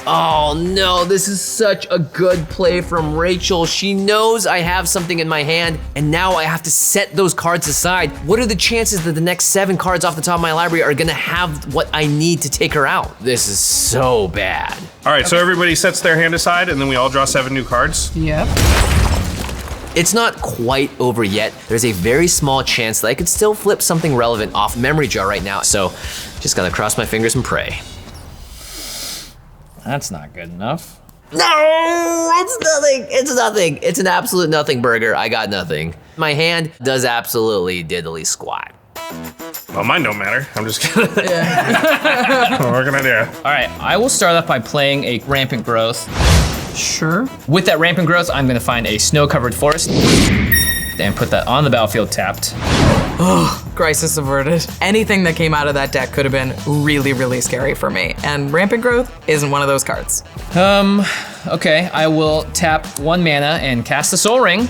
Oh no, this is such a good play from Rachel. She knows I have something in my hand, and now I have to set those cards aside. What are the chances that the next 7 cards off the top of my library are gonna have what I need to take her out? This is so bad. All right, so everybody sets their hand aside, and then we all draw 7 new cards. Yep. It's not quite over yet. There's a very small chance that I could still flip something relevant off memory jar right now, so just gotta cross my fingers and pray. That's not good enough. No, it's nothing. It's nothing. It's an absolute nothing burger. I got nothing. My hand does absolutely diddly squat. Well, mine don't matter. I'm just kidding. What can I do? All right, I will start off by playing a Rampant Growth. Sure. With that Rampant Growth, I'm gonna find a snow-covered forest and put that on the battlefield tapped. Oh, crisis averted. Anything that came out of that deck could have been really, really scary for me. And Rampant Growth isn't one of those cards. Okay, I will tap 1 mana and cast the Soul Ring.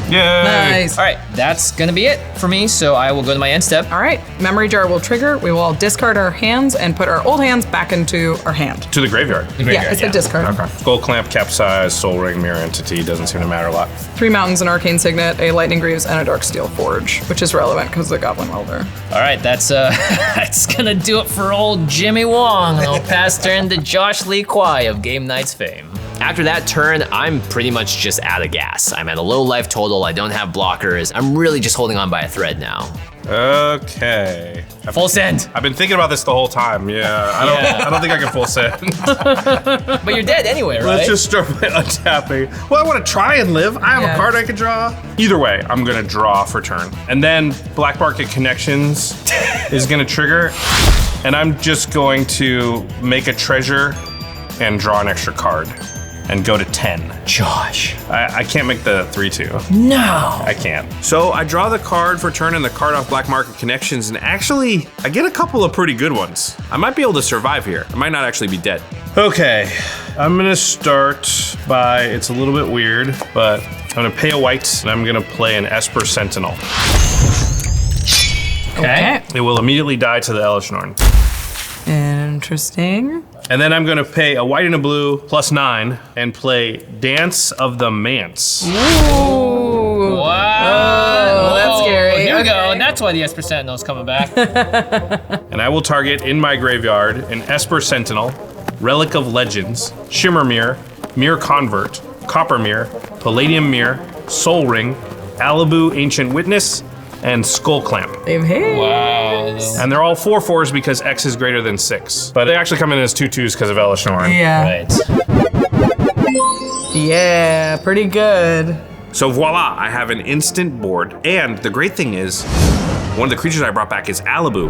Yay! Nice. All right, that's gonna be it for me, so I will go to my end step. All right, memory jar will trigger. We will all discard our hands and put our old hands back into our hand. To the graveyard. Yeah, it's a discard. Okay. Skull Clamp, Capsize, Soul Ring, Mirror Entity, doesn't seem to matter a lot. 3 mountains, an Arcane Signet, a Lightning Greaves, and a Dark Steel Forge, which is relevant because the Goblin Welder. All right, that's that's gonna do it for old Jimmy Wong. I'll pass turn to Josh Lee Kwai of GameKnights fame. After that turn, I'm pretty much just out of gas. I'm at a low life total, I don't have blockers. I'm really just holding on by a thread now. Okay. Full send. I've been thinking about this the whole time. Yeah, I don't think I can full send. But you're dead anyway, right? Let's just start by untapping. Well, I want to try and live. I have a card I could draw. Either way, I'm gonna draw for turn. And then Black Market Connections is gonna trigger. And I'm just going to make a treasure and draw an extra card. And go to 10. Josh. I can't make the 3-2. No. I can't. So I draw the card for turn and the card off Black Market Connections, and actually, I get a couple of pretty good ones. I might be able to survive here. I might not actually be dead. Okay, I'm gonna start by, it's a little bit weird, but I'm gonna pay a white, and I'm gonna play an Esper Sentinel. Okay. It will immediately die to the Elish Norn. Interesting. And then I'm gonna pay a white and a blue +9 and play Dance of the Manse. Ooh. Wow. That's scary. Here we go. And that's why the Esper Sentinel's coming back. And I will target in my graveyard an Esper Sentinel, Relic of Legends, Shimmer Mirror, Mirror Convert, Copper Mirror, Palladium Mirror, Soul Ring, Alibu Ancient Witness, and Skull Clamp. Hey. Wow. And they're all 4/4s because X is greater than 6. But they actually come in as 2/2s because of Elish Norn. Yeah. Right. Yeah, pretty good. So voila, I have an instant board. And the great thing is, one of the creatures I brought back is Alibu,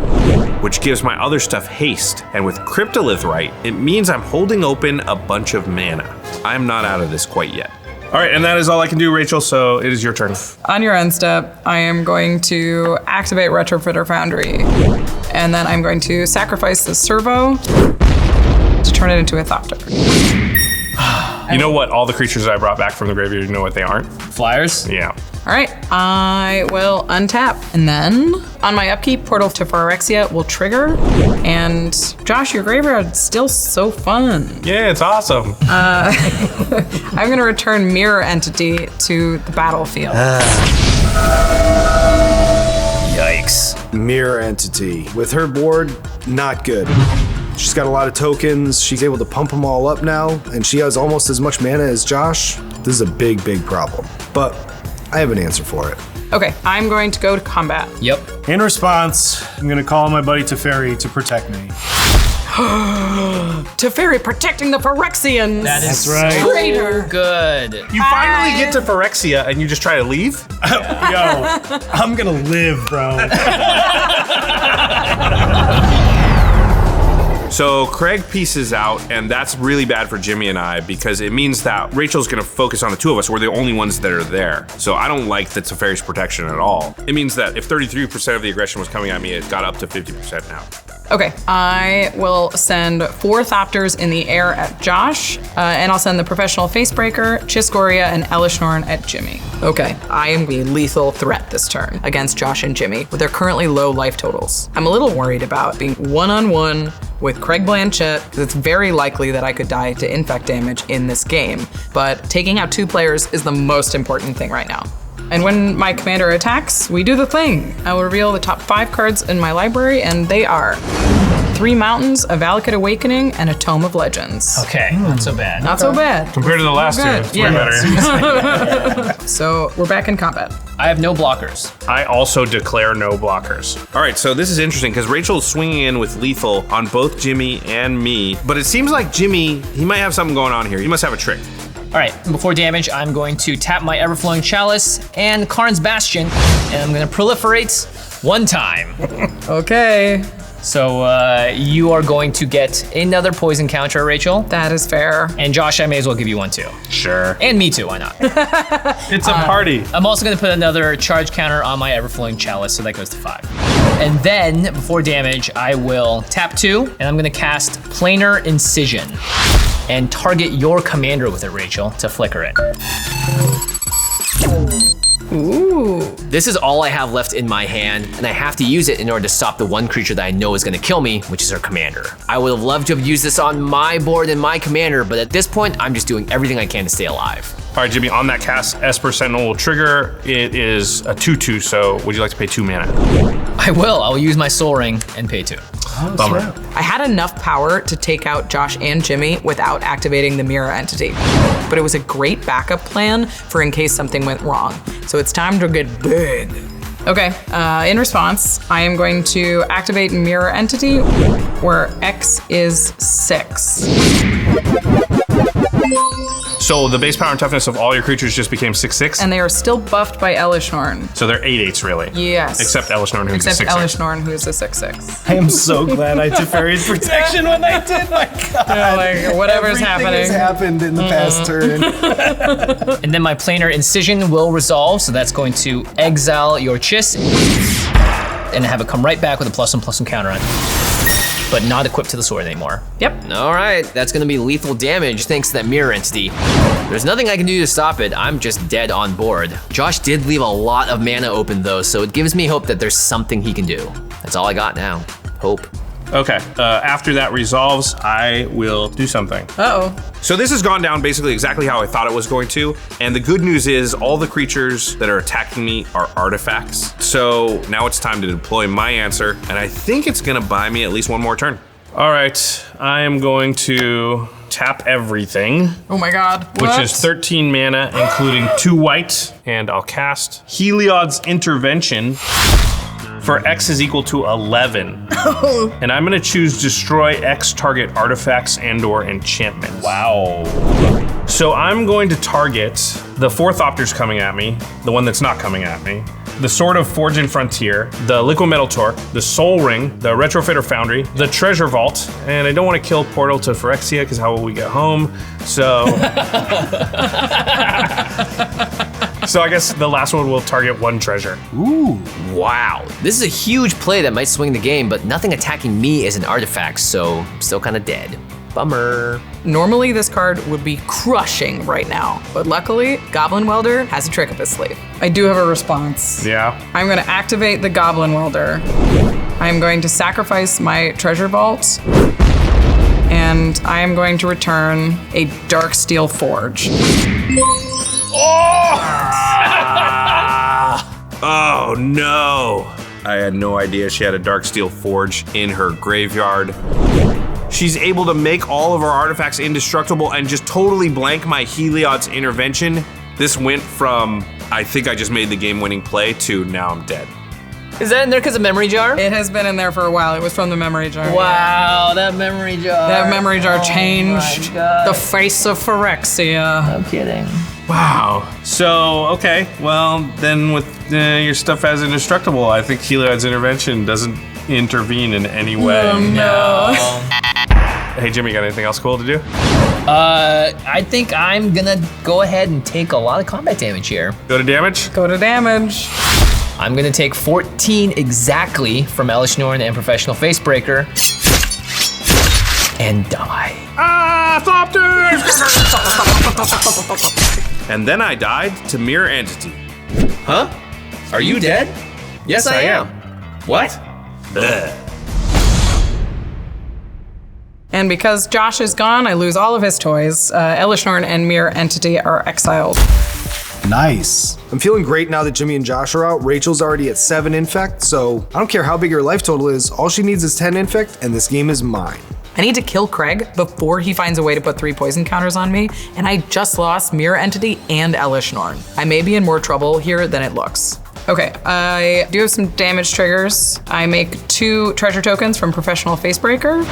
which gives my other stuff haste. And with Cryptolith right, it means I'm holding open a bunch of mana. I'm not out of this quite yet. All right, and that is all I can do, Rachel, so it is your turn. On your end step, I am going to activate Retrofitter Foundry. And then I'm going to sacrifice the servo to turn it into a Thopter. You know what all the creatures I brought back from the graveyard, you know what they aren't? Flyers? Yeah. All right, I will untap. And then on my upkeep, Portal to Phyrexia will trigger. And Josh, your graveyard's still so fun. Yeah, it's awesome. I'm gonna return Mirror Entity to the battlefield. Yikes. Mirror Entity. With her board, not good. She's got a lot of tokens. She's able to pump them all up now, and she has almost as much mana as Josh. This is a big, big problem. But I have an answer for it. Okay, I'm going to go to combat. Yep. In response, I'm gonna call on my buddy Teferi to protect me. Teferi protecting the Phyrexians. That's right. Traitor. Good. You finally get to Phyrexia and you just try to leave? Yo, I'm gonna live, bro. So Craig pieces out, and that's really bad for Jimmy and I because it means that Rachel's gonna focus on the two of us. We're the only ones that are there. So I don't like the Teferi's protection at all. It means that if 33% of the aggression was coming at me, it got up to 50% now. Okay, I will send 4 Thopters in the air at Josh, and I'll send the Professional Facebreaker, Chiss-Goria, and Elishnorn at Jimmy. Okay, I am a lethal threat this turn against Josh and Jimmy with their currently low life totals. I'm a little worried about being one-on-one with Craig Blanchette, because it's very likely that I could die to infect damage in this game, but taking out 2 players is the most important thing right now. And when my commander attacks, we do the thing. I will reveal the top 5 cards in my library, and they are 3 Mountains, a Valakut Awakening, and a Tome of Legends. Okay, not so bad. Not so bad. Compared to the last 2, it's way better. So we're back in combat. I have no blockers. I also declare no blockers. All right, so this is interesting because Rachel's swinging in with lethal on both Jimmy and me, but it seems like Jimmy, he might have something going on here. He must have a trick. All right, before damage, I'm going to tap my Everflowing Chalice and Karn's Bastion, and I'm gonna proliferate 1 time. Okay. So you are going to get another poison counter, Rachel. That is fair. And Josh, I may as well give you 1 too. Sure. And me too, why not? It's a party. I'm also gonna put another charge counter on my Everflowing Chalice, so that goes to 5. And then, before damage, I will tap 2, and I'm gonna cast Planar Incision and target your commander with it, Rachel, to flicker it. Ooh. This is all I have left in my hand, and I have to use it in order to stop the 1 creature that I know is gonna kill me, which is her commander. I would have loved to have used this on my board and my commander, but at this point, I'm just doing everything I can to stay alive. All right, Jimmy, on that cast, Esper Sentinel will trigger. It is a 2/2, so would you like to pay 2 mana? I will use my Soul Ring and pay 2. Bummer. I had enough power to take out Josh and Jimmy without activating the mirror entity, but it was a great backup plan for in case something went wrong. So it's time to get big. Okay, in response, I am going to activate mirror entity where X is 6. So the base power and toughness of all your creatures just became 6/6? And they are still buffed by Elishnorn. So they're 8/8s really? Yes. Except Elishnorn, who's Except a 6/6. Elishnorn, who's a 6/6. I am so glad I Teferi's protection when I did. My God. Yeah, like whatever's happening. Everything has happened in the past turn. And then my Planar Incision will resolve, so that's going to exile your Chiss and have it come right back with a +1/+1 counter on it. But not equipped to the sword anymore. Yep. All right, that's gonna be lethal damage thanks to that mirror entity. There's nothing I can do to stop it. I'm just dead on board. Josh did leave a lot of mana open though, so it gives me hope that there's something he can do. That's all I got now. Hope. Okay, after that resolves, I will do something. Uh-oh. So this has gone down basically exactly how I thought it was going to. And the good news is all the creatures that are attacking me are artifacts. So now it's time to deploy my answer. And I think it's gonna buy me at least 1 more turn. All right, I am going to tap everything. Oh my God. Which What? is 13 mana, including 2 white. And I'll cast Heliod's Intervention for X is equal to 11. And I'm gonna choose destroy X target artifacts and/or enchantments. Wow. So I'm going to target the 4 Thopters coming at me, the one that's not coming at me, the Sword of Forge and Frontier, the Liquid Metal Torque, the Soul Ring, the Retrofitter Foundry, the Treasure Vault, and I don't want to kill Portal to Phyrexia because how will we get home? So... So I guess the last one will target 1 treasure. Ooh. Wow. This is a huge play that might swing the game, but nothing attacking me is an artifact, so I'm still kind of dead. Bummer. Normally this card would be crushing right now, but luckily Goblin Welder has a trick up his sleeve. I do have a response. Yeah. I'm gonna activate the Goblin Welder. I'm going to sacrifice my Treasure Vault, and I am going to return a Dark Steel Forge. Oh no! I had no idea she had a Darksteel Forge in her graveyard. She's able to make all of her artifacts indestructible and just totally blank my Heliod's Intervention. This went from, I think I just made the game-winning play, to now I'm dead. Is that in there because of memory jar? It has been in there for a while. It was from the memory jar. Wow, that memory jar. That memory jar changed the face of Phyrexia. I'm kidding. Wow. So, okay, well, then with your stuff as indestructible, I think Heliod's Intervention doesn't intervene in any way. Oh, no. Hey, Jimmy, got anything else cool to do? I think I'm gonna go ahead and take a lot of combat damage here. Go to damage? Go to damage. I'm gonna take 14 exactly from Elishnorn and Professional Facebreaker and die. Ah, Thopters! And then I died to Mirror Entity. Huh? Are you dead? Yes, I am. What? Bleh. And because Josh is gone, I lose all of his toys. Elishnorn and Mirror Entity are exiled. Nice. I'm feeling great now that Jimmy and Josh are out. Rachel's already at 7 Infect, so I don't care how big her life total is. All she needs is 10 Infect, and this game is mine. I need to kill Craig before he finds a way to put 3 poison counters on me, and I just lost Mirror Entity and Elishnorn. I may be in more trouble here than it looks. Okay, I do have some damage triggers. I make 2 treasure tokens from Professional Facebreaker.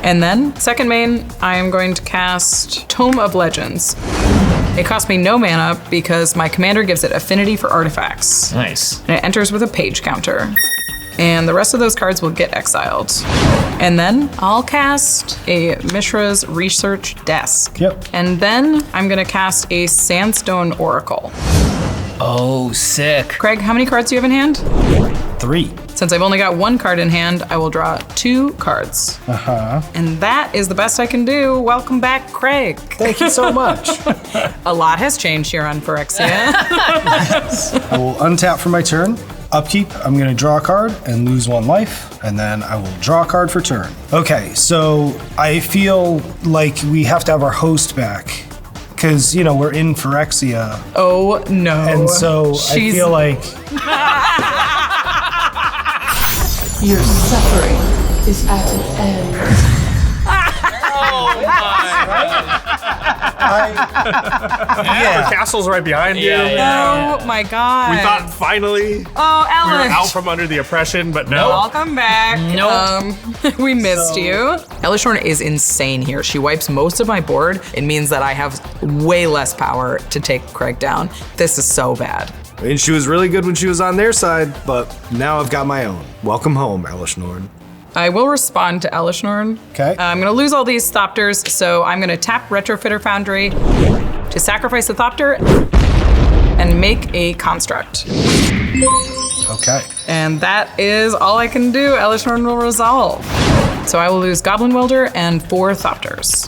And then, second main, I am going to cast Tome of Legends. It costs me no mana because my commander gives it affinity for artifacts. Nice. And it enters with a page counter. And the rest of those cards will get exiled. And then I'll cast a Mishra's Research Desk. Yep. And then I'm gonna cast a Sandstone Oracle. Oh, sick. Craig, how many cards do you have in hand? 3. Since I've only got 1 card in hand, I will draw 2 cards. And that is the best I can do. Welcome back, Craig. Thank you so much. A lot has changed here on Phyrexia. I will untap for my turn. Upkeep, I'm gonna draw a card and lose 1 life, and then I will draw a card for turn. Okay, so I feel like we have to have our host back. Because, you know, we're in Phyrexia. Oh, no. And so I feel like... Your suffering is at an end. Oh Yeah. The castle's right behind you. Oh my god. We thought finally Oh, we were Elish. out from under the oppression, but no. Welcome back. We missed you. Elishnorn is insane here. She wipes most of my board. It means that I have way less power to take Craig down. This is so bad. And she was really good when she was on their side, but now I've got my own. Welcome home, Elishnorn. I will respond to Elishnorn. Okay. I'm gonna lose all these Thopters, so I'm gonna tap Retrofitter Foundry to sacrifice the Thopter and make a construct. Okay. And that is all I can do. Elishnorn will resolve. So I will lose Goblin Welder and 4 Thopters.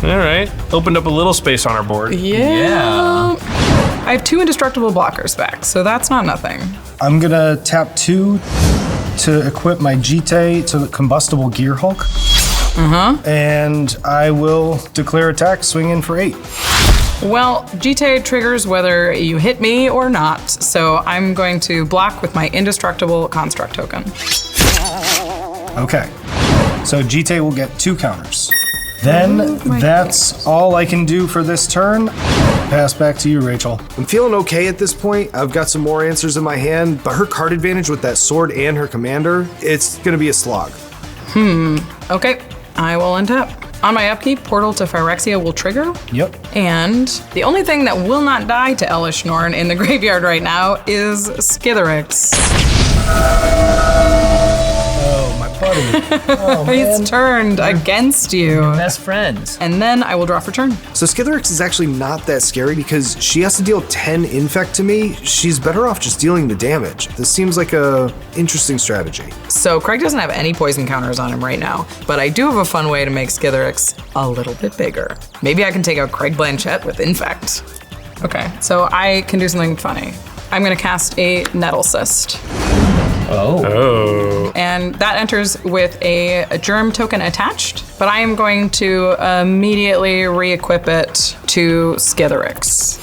All right. Opened up a little space on our board. Yeah. I have 2 indestructible blockers back, so that's not nothing. I'm gonna tap 2 to equip my Jite to Combustible Gear Hulk. And I will declare attack, swing in for 8. Well, GTA triggers whether you hit me or not, so I'm going to block with my indestructible construct token. Okay. So Jite will get 2 counters. Then that's all I can do for this turn. Pass back to you, Rachel. I'm feeling okay at this point. I've got some more answers in my hand, but her card advantage with that sword and her commander, it's gonna be a slog. Okay, I will untap. On my upkeep, Portal to Phyrexia will trigger. Yep. And the only thing that will not die to Elishnorn in the graveyard right now is Skitherix. Oh, my buddy. Oh, He's turned against you. Best friends. And then I will draw for turn. So Skitherix is actually not that scary because she has to deal 10 infect to me. She's better off just dealing the damage. This seems like a interesting strategy. So Craig doesn't have any poison counters on him right now, but I do have a fun way to make Skitherix a little bit bigger. Maybe I can take out Craig Blanchette with Infect. Okay, so I can do something funny. I'm gonna cast a Nettle Cyst. Oh. And that enters with a germ token attached, but I am going to immediately re-equip it to Skitherix.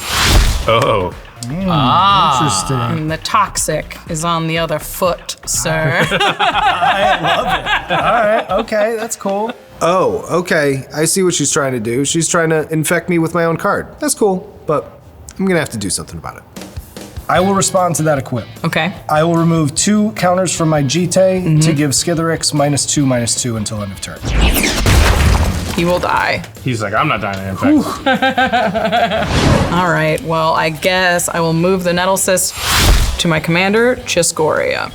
Oh. Interesting. And the toxic is on the other foot, sir. I love it. All right. Okay, that's cool. Oh, okay. I see what she's trying to do. She's trying to infect me with my own card. That's cool, but I'm gonna have to do something about it. I will respond to that equip. Okay. I will remove 2 counters from my Jite to give Skitherix -2/-2 until end of turn. He will die. He's like, I'm not dying in infect. All right, well, I guess I will move the Nettle Cyst to my commander, Chiss-Goria.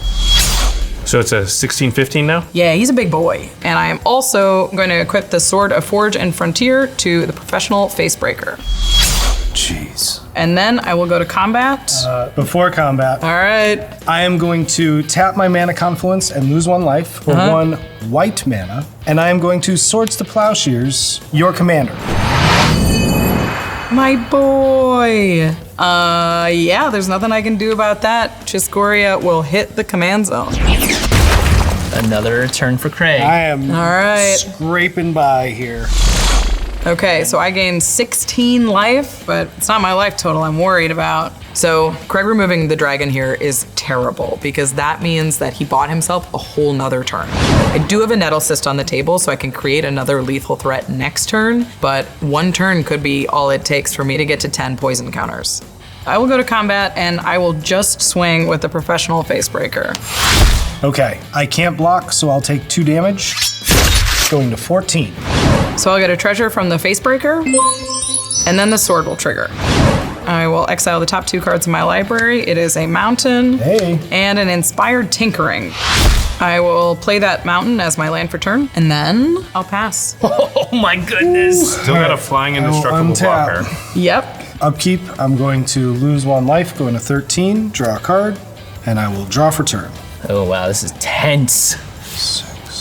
So it's a 16-15 now? Yeah, he's a big boy. And I am also going to equip the Sword of Forge and Frontier to the Professional Facebreaker. Jeez. And then I will go to combat. Before combat, All right. I am going to tap my mana confluence and lose 1 life for 1 white mana, and I am going to Swords to Plowshares your commander. My boy. Yeah, there's nothing I can do about that. Chiss-Goria will hit the command zone. Another turn for Craig. I am All right. scraping by here. Okay, so I gained 16 life, but it's not my life total I'm worried about. So Craig removing the dragon here is terrible because that means that he bought himself a whole nother turn. I do have a Nettle Cyst on the table, so I can create another lethal threat next turn, but 1 turn could be all it takes for me to get to 10 poison counters. I will go to combat and I will just swing with the Professional Facebreaker. Okay, I can't block, so I'll take 2 damage, going to 14. So I'll get a treasure from the Facebreaker, and then the sword will trigger. I will exile the top 2 cards in my library. It is a mountain and an Inspired Tinkering. I will play that mountain as my land for turn, and then I'll pass. Oh my goodness. Still got a flying indestructible blocker. Yep. Upkeep, I'm going to lose 1 life, going to 13, draw a card, and I will draw for turn. Oh wow, this is tense.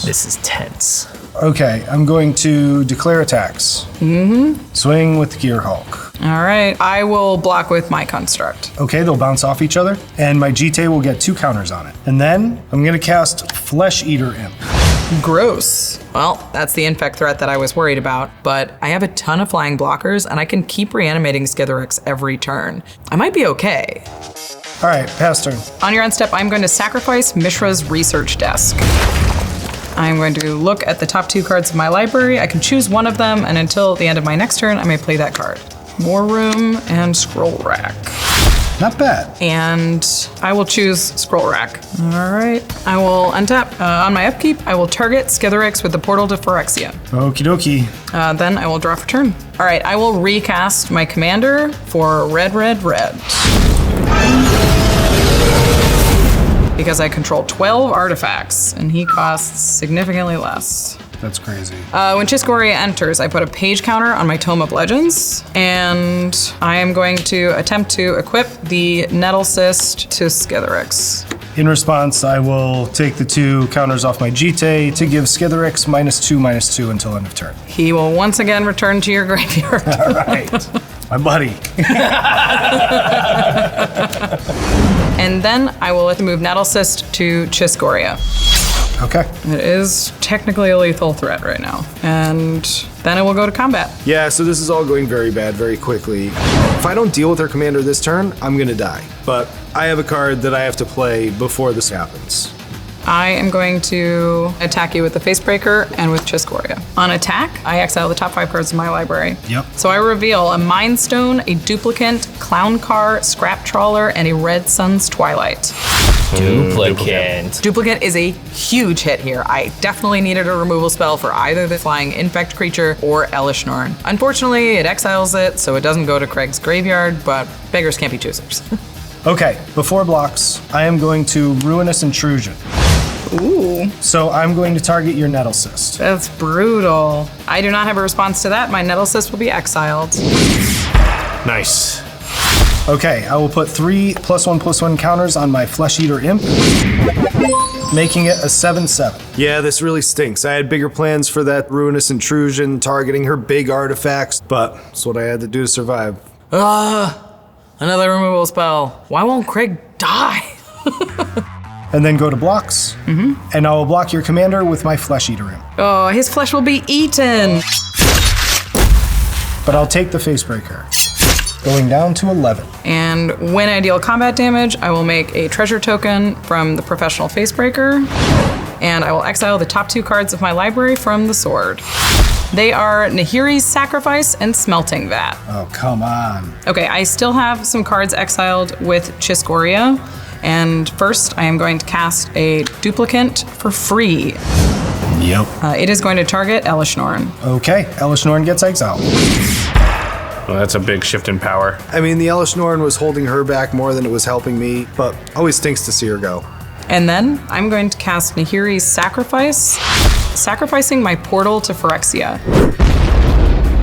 This is tense. Okay, I'm going to declare attacks. Swing with the Gear Hulk. All right, I will block with my Construct. Okay, they'll bounce off each other, and my GT will get 2 counters on it. And then I'm gonna cast Flesh Eater Imp. Gross. Well, that's the Infect threat that I was worried about, but I have a ton of flying blockers, and I can keep reanimating Skithiryx every turn. I might be okay. All right, pass turn. On your end step, I'm going to sacrifice Mishra's Research Desk. I'm going to look at the top 2 cards of my library. I can choose one of them, and until the end of my next turn, I may play that card. War Room and Scroll Rack. Not bad. And I will choose Scroll Rack. All right. I will untap. On my upkeep, I will target Skithiryx with the Portal to Phyrexia. Okie dokie. Then I will draw for turn. All right, I will recast my commander for red. Because I control 12 artifacts, and he costs significantly less. That's crazy. When Chiss-Goria enters, I put a page counter on my Tome of Legends, and I am going to attempt to equip the Nettle Cyst to Skithiryx. In response, I will take the 2 counters off my GT to give Skithiryx -2/-2 until end of turn. He will once again return to your graveyard. All right. My buddy. And then I will let move Nettle Cyst to Chiss-Goria. Okay. It is technically a lethal threat right now. And then it will go to combat. Yeah, so this is all going very bad very quickly. If I don't deal with her commander this turn, I'm gonna die. But I have a card that I have to play before this happens. I am going to attack you with the Facebreaker and with Chiss-Goria. On attack, I exile the top 5 cards in my library. Yep. So I reveal a Mind Stone, a Duplicant, Clown Car, Scrap Trawler, and a Red Sun's Twilight. Duplicant. Duplicant is a huge hit here. I definitely needed a removal spell for either the flying Infect creature or Elish Norn. Unfortunately, it exiles it, so it doesn't go to Craig's graveyard, but beggars can't be choosers. Okay, before blocks, I am going to Ruinous Intrusion. Ooh. So I'm going to target your Nettle Cyst. That's brutal. I do not have a response to that. My Nettle Cyst will be exiled. Nice. Okay, I will put 3 +1/+1 counters on my Flesh Eater Imp, making it a 7/7. Yeah, this really stinks. I had bigger plans for that Ruinous Intrusion, targeting her big artifacts, but it's what I had to do to survive. Another removal spell. Why won't Craig die? And then go to blocks, and I will block your commander with my Flesh Eater Imp. Oh, his flesh will be eaten. But I'll take the Facebreaker, going down to 11. And when I deal combat damage, I will make a treasure token from the Professional Facebreaker, and I will exile the top 2 cards of my library from the sword. They are Nahiri's Sacrifice and Smelting Vat. Oh, come on. Okay, I still have some cards exiled with Chiss-Goria, and first I am going to cast a Duplicant for free. Yep. It is going to target Elish Norn. Okay, Elish Norn gets exiled. Well, that's a big shift in power. I mean, the Elish Norn was holding her back more than it was helping me, but always stinks to see her go. And then I'm going to cast Nahiri's Sacrifice, sacrificing my portal to Phyrexia.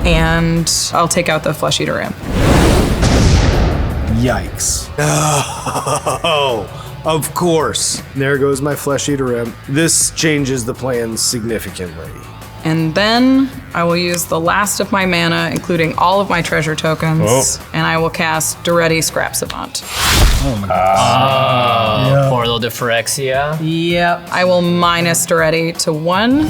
And I'll take out the Flesh Eater Imp. Yikes. Oh, of course. There goes my Flesh Eater Imp. This changes the plan significantly. And then I will use the last of my mana, including all of my treasure tokens, and I will cast Duretti Scrap Savant. Oh my god. Portal to Phyrexia. Yep. I will minus Duretti to 1,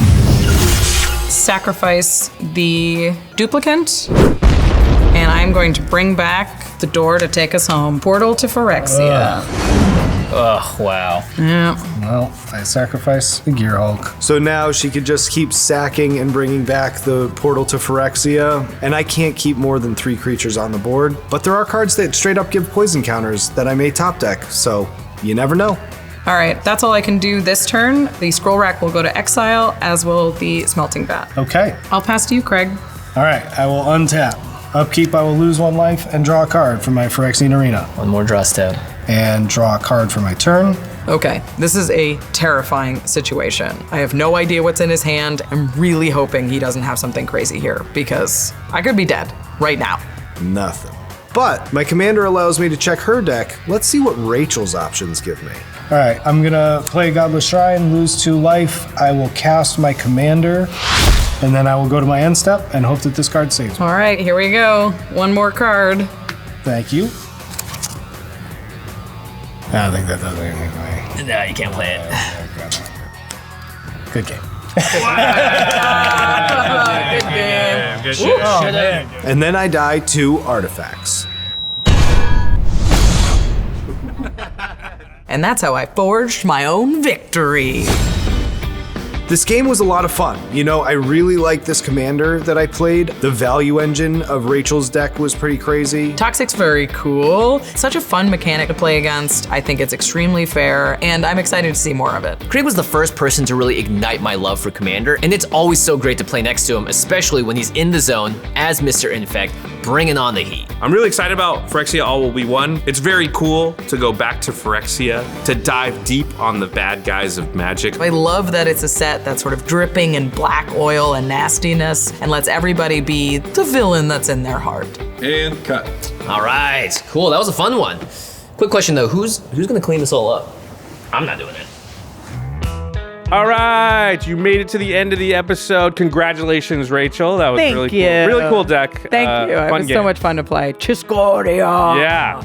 sacrifice the duplicant, and I'm going to bring back the door to take us home. Portal to Phyrexia. Oh, wow. Yeah. Well, I sacrifice the Gear Hulk. So now she could just keep sacking and bringing back the Portal to Phyrexia, and I can't keep more than 3 creatures on the board. But there are cards that straight up give poison counters that I may top deck, so you never know. All right, that's all I can do this turn. The scroll rack will go to exile, as will the smelting vat. Okay. I'll pass to you, Craig. All right, I will untap. Upkeep, I will lose 1 life and draw a card from my Phyrexian Arena. 1 more draw step. And draw a card for my turn. Okay, this is a terrifying situation. I have no idea what's in his hand. I'm really hoping he doesn't have something crazy here because I could be dead right now. Nothing. But my commander allows me to check her deck. Let's see what Rachel's options give me. All right, I'm gonna play Godless Shrine, lose 2 life. I will cast my commander, and then I will go to my end step and hope that this card saves me. All right, here we go. 1 more card. Thank you. I don't think that does anything for me. No, you can't play it. Good game. Good game. Good shit. And then I die 2 artifacts. And that's how I forged my own victory. This game was a lot of fun. You know, I really like this commander that I played. The value engine of Rachel's deck was pretty crazy. Toxic's very cool. Such a fun mechanic to play against. I think it's extremely fair, and I'm excited to see more of it. Craig was the first person to really ignite my love for Commander, and it's always so great to play next to him, especially when he's in the zone as Mr. Infect, bringing on the heat. I'm really excited about Phyrexia All Will Be One. It's very cool to go back to Phyrexia, to dive deep on the bad guys of Magic. I love that it's a set that's sort of dripping in black oil and nastiness and lets everybody be the villain that's in their heart. And cut. All right, cool, that was a fun one. Quick question though, who's gonna clean this all up? I'm not doing it. All right, you made it to the end of the episode. Congratulations, Rachel. That was Thank really you. cool. Really cool deck. Thank you. It was so much fun to play. Chiss-Goria. Yeah,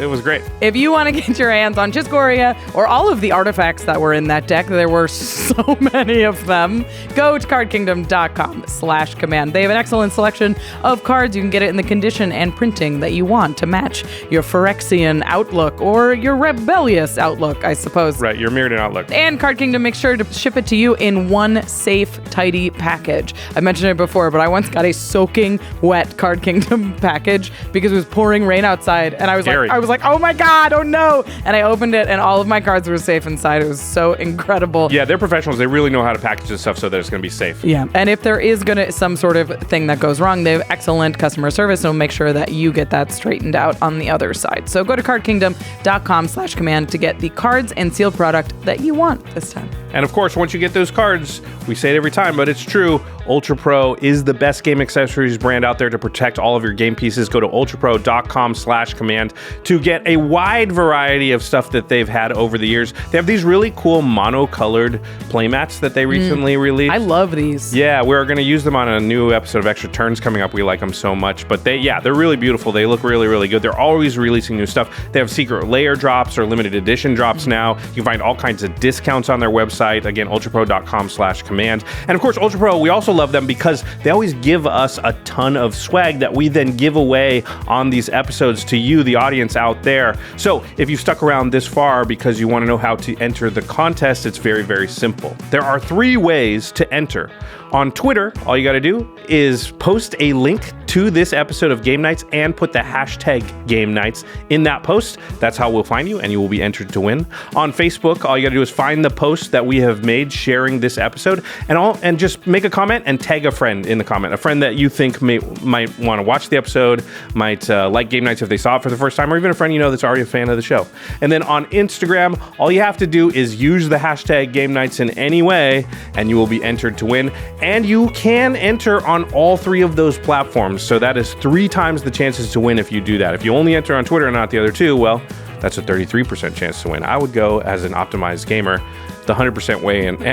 it was great. If you want to get your hands on Chiss-Goria or all of the artifacts that were in that deck, there were so many of them, go to cardkingdom.com/command. They have an excellent selection of cards. You can get it in the condition and printing that you want to match your Phyrexian outlook or your rebellious outlook, I suppose. Right, your Mirrodin outlook. And Card Kingdom makes sure to ship it to you in one safe, tidy package. I mentioned it before, but I once got a soaking wet Card Kingdom package because it was pouring rain outside, and I was like, oh my god, oh no! And I opened it, and all of my cards were safe inside. It was so incredible. Yeah, they're professionals. They really know how to package this stuff so that it's going to be safe. Yeah, and if there is some sort of thing that goes wrong, they have excellent customer service, and will make sure that you get that straightened out on the other side. So go to cardkingdom.com/command to get the cards and sealed product that you want this time. And of course, once you get those cards, we say it every time, but it's true, ULTRAPRO is the best game accessories brand out there to protect all of your game pieces. Go to ultrapro.com/command to get a wide variety of stuff that they've had over the years. They have these really cool monocolored playmats that they recently released. I love these. Yeah, we're going to use them on a new episode of Extra Turns coming up. We like them so much, but they're really beautiful. They look really, really good. They're always releasing new stuff. They have secret layer drops or limited edition drops now. You can find all kinds of discounts on their website. Again, ultrapro.com/command. And of course, ULTRAPRO, we also love them because they always give us a ton of swag that we then give away on these episodes to you, the audience out there. So if you've stuck around this far because you want to know how to enter the contest, it's very, very simple. There are 3 ways to enter. On Twitter, all you got to do is post a link to this episode of Game Nights and put the hashtag Game Nights in that post. That's how we'll find you, and you will be entered to win. On Facebook, all you got to do is find the post that we have made sharing this episode, and just make a comment and tag a friend in the comment, a friend that you think might want to watch the episode, might like Game Nights if they saw it for the first time, or even a friend you know that's already a fan of the show. And then on Instagram, all you have to do is use the hashtag Game Nights in any way, and you will be entered to win. And you can enter on all 3 of those platforms. times. So that is 3 times the chances to win if you do that. If you only enter on Twitter and not the other 2, well, that's a 33% chance to win. I would go as an optimized gamer the 100% way and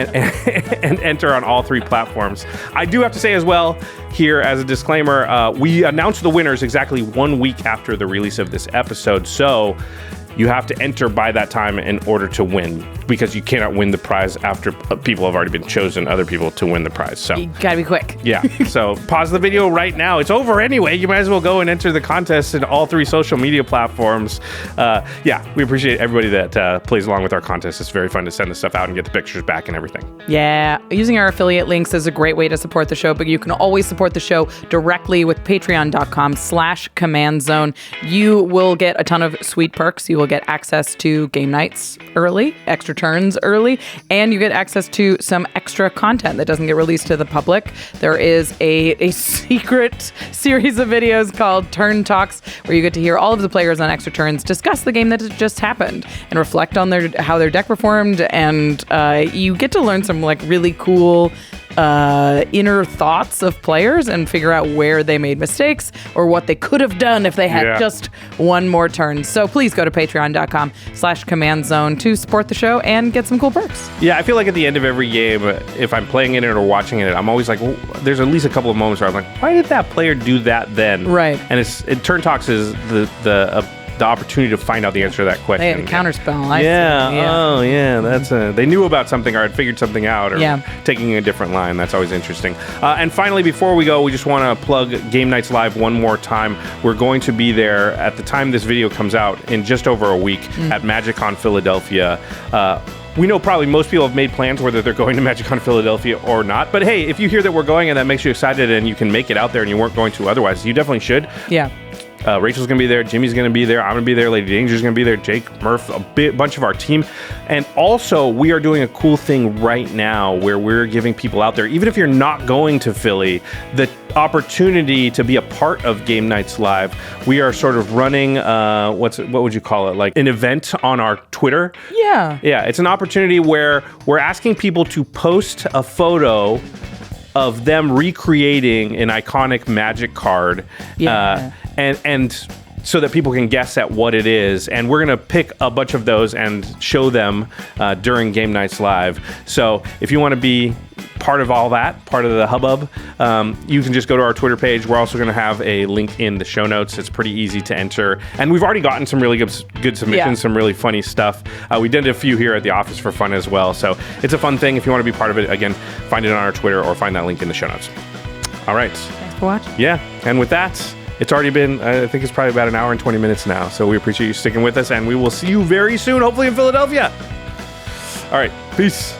enter on all 3 platforms. I do have to say as well, here as a disclaimer, we announced the winners exactly 1 week after the release of this episode. So you have to enter by that time in order to win, because you cannot win the prize after people have already been chosen, other people, to win the prize. So you gotta be quick. Yeah. So pause the video right now. It's over anyway. You might as well go and enter the contest in all 3 social media platforms. Yeah, we appreciate everybody that plays along with our contest. It's very fun to send this stuff out and get the pictures back and everything. Yeah, using our affiliate links is a great way to support the show, but you can always support the show directly with patreon.com/CommandZone. You will get a ton of sweet perks. You will get access to game nights early, extra turns early, and you get access to some extra content that doesn't get released to the public. There is a secret series of videos called Turn Talks, where you get to hear all of the players on extra turns discuss the game that just happened and reflect on how their deck performed, and you get to learn some like really cool inner thoughts of players and figure out where they made mistakes or what they could have done if they had just one more turn. So please go to patreon.com/CommandZone to support the show and get some cool perks. Yeah, I feel like at the end of every game, if I'm playing in it or watching it, I'm always like, well, there's at least a couple of moments where I'm like, why did that player do that then? Right. And Turn Talks is the opportunity to find out the answer to that question. They had a counterspell. Oh, yeah. That's they knew about something or had figured something out or taking a different line. That's always interesting. And finally, before we go, we just want to plug Game Nights Live one more time. We're going to be there at the time this video comes out in just over a week at MagicCon Philadelphia. We know probably most people have made plans whether they're going to MagicCon Philadelphia or not. But hey, if you hear that we're going and that makes you excited and you can make it out there and you weren't going to otherwise, you definitely should. Yeah. Rachel's going to be there. Jimmy's going to be there. I'm going to be there. Lady Danger's going to be there. Jake, Murph, a bunch of our team. And also, we are doing a cool thing right now where we're giving people out there, even if you're not going to Philly, the opportunity to be a part of Game Nights Live. We are sort of running, what would you call it? Like an event on our Twitter. Yeah. Yeah, it's an opportunity where we're asking people to post a photo of them recreating an iconic Magic card. Yeah. And so that people can guess at what it is. And we're going to pick a bunch of those and show them during Game Nights Live. So if you want to be part of all that, part of the hubbub, you can just go to our Twitter page. We're also going to have a link in the show notes. It's pretty easy to enter. And we've already gotten some really good submissions, some really funny stuff. We did a few here at the office for fun as well. So it's a fun thing. If you want to be part of it, again, find it on our Twitter or find that link in the show notes. All right. Thanks for watching. Yeah. And with that, it's already been, I think it's probably about an hour and 20 minutes now. So we appreciate you sticking with us, and we will see you very soon, hopefully in Philadelphia. All right. Peace.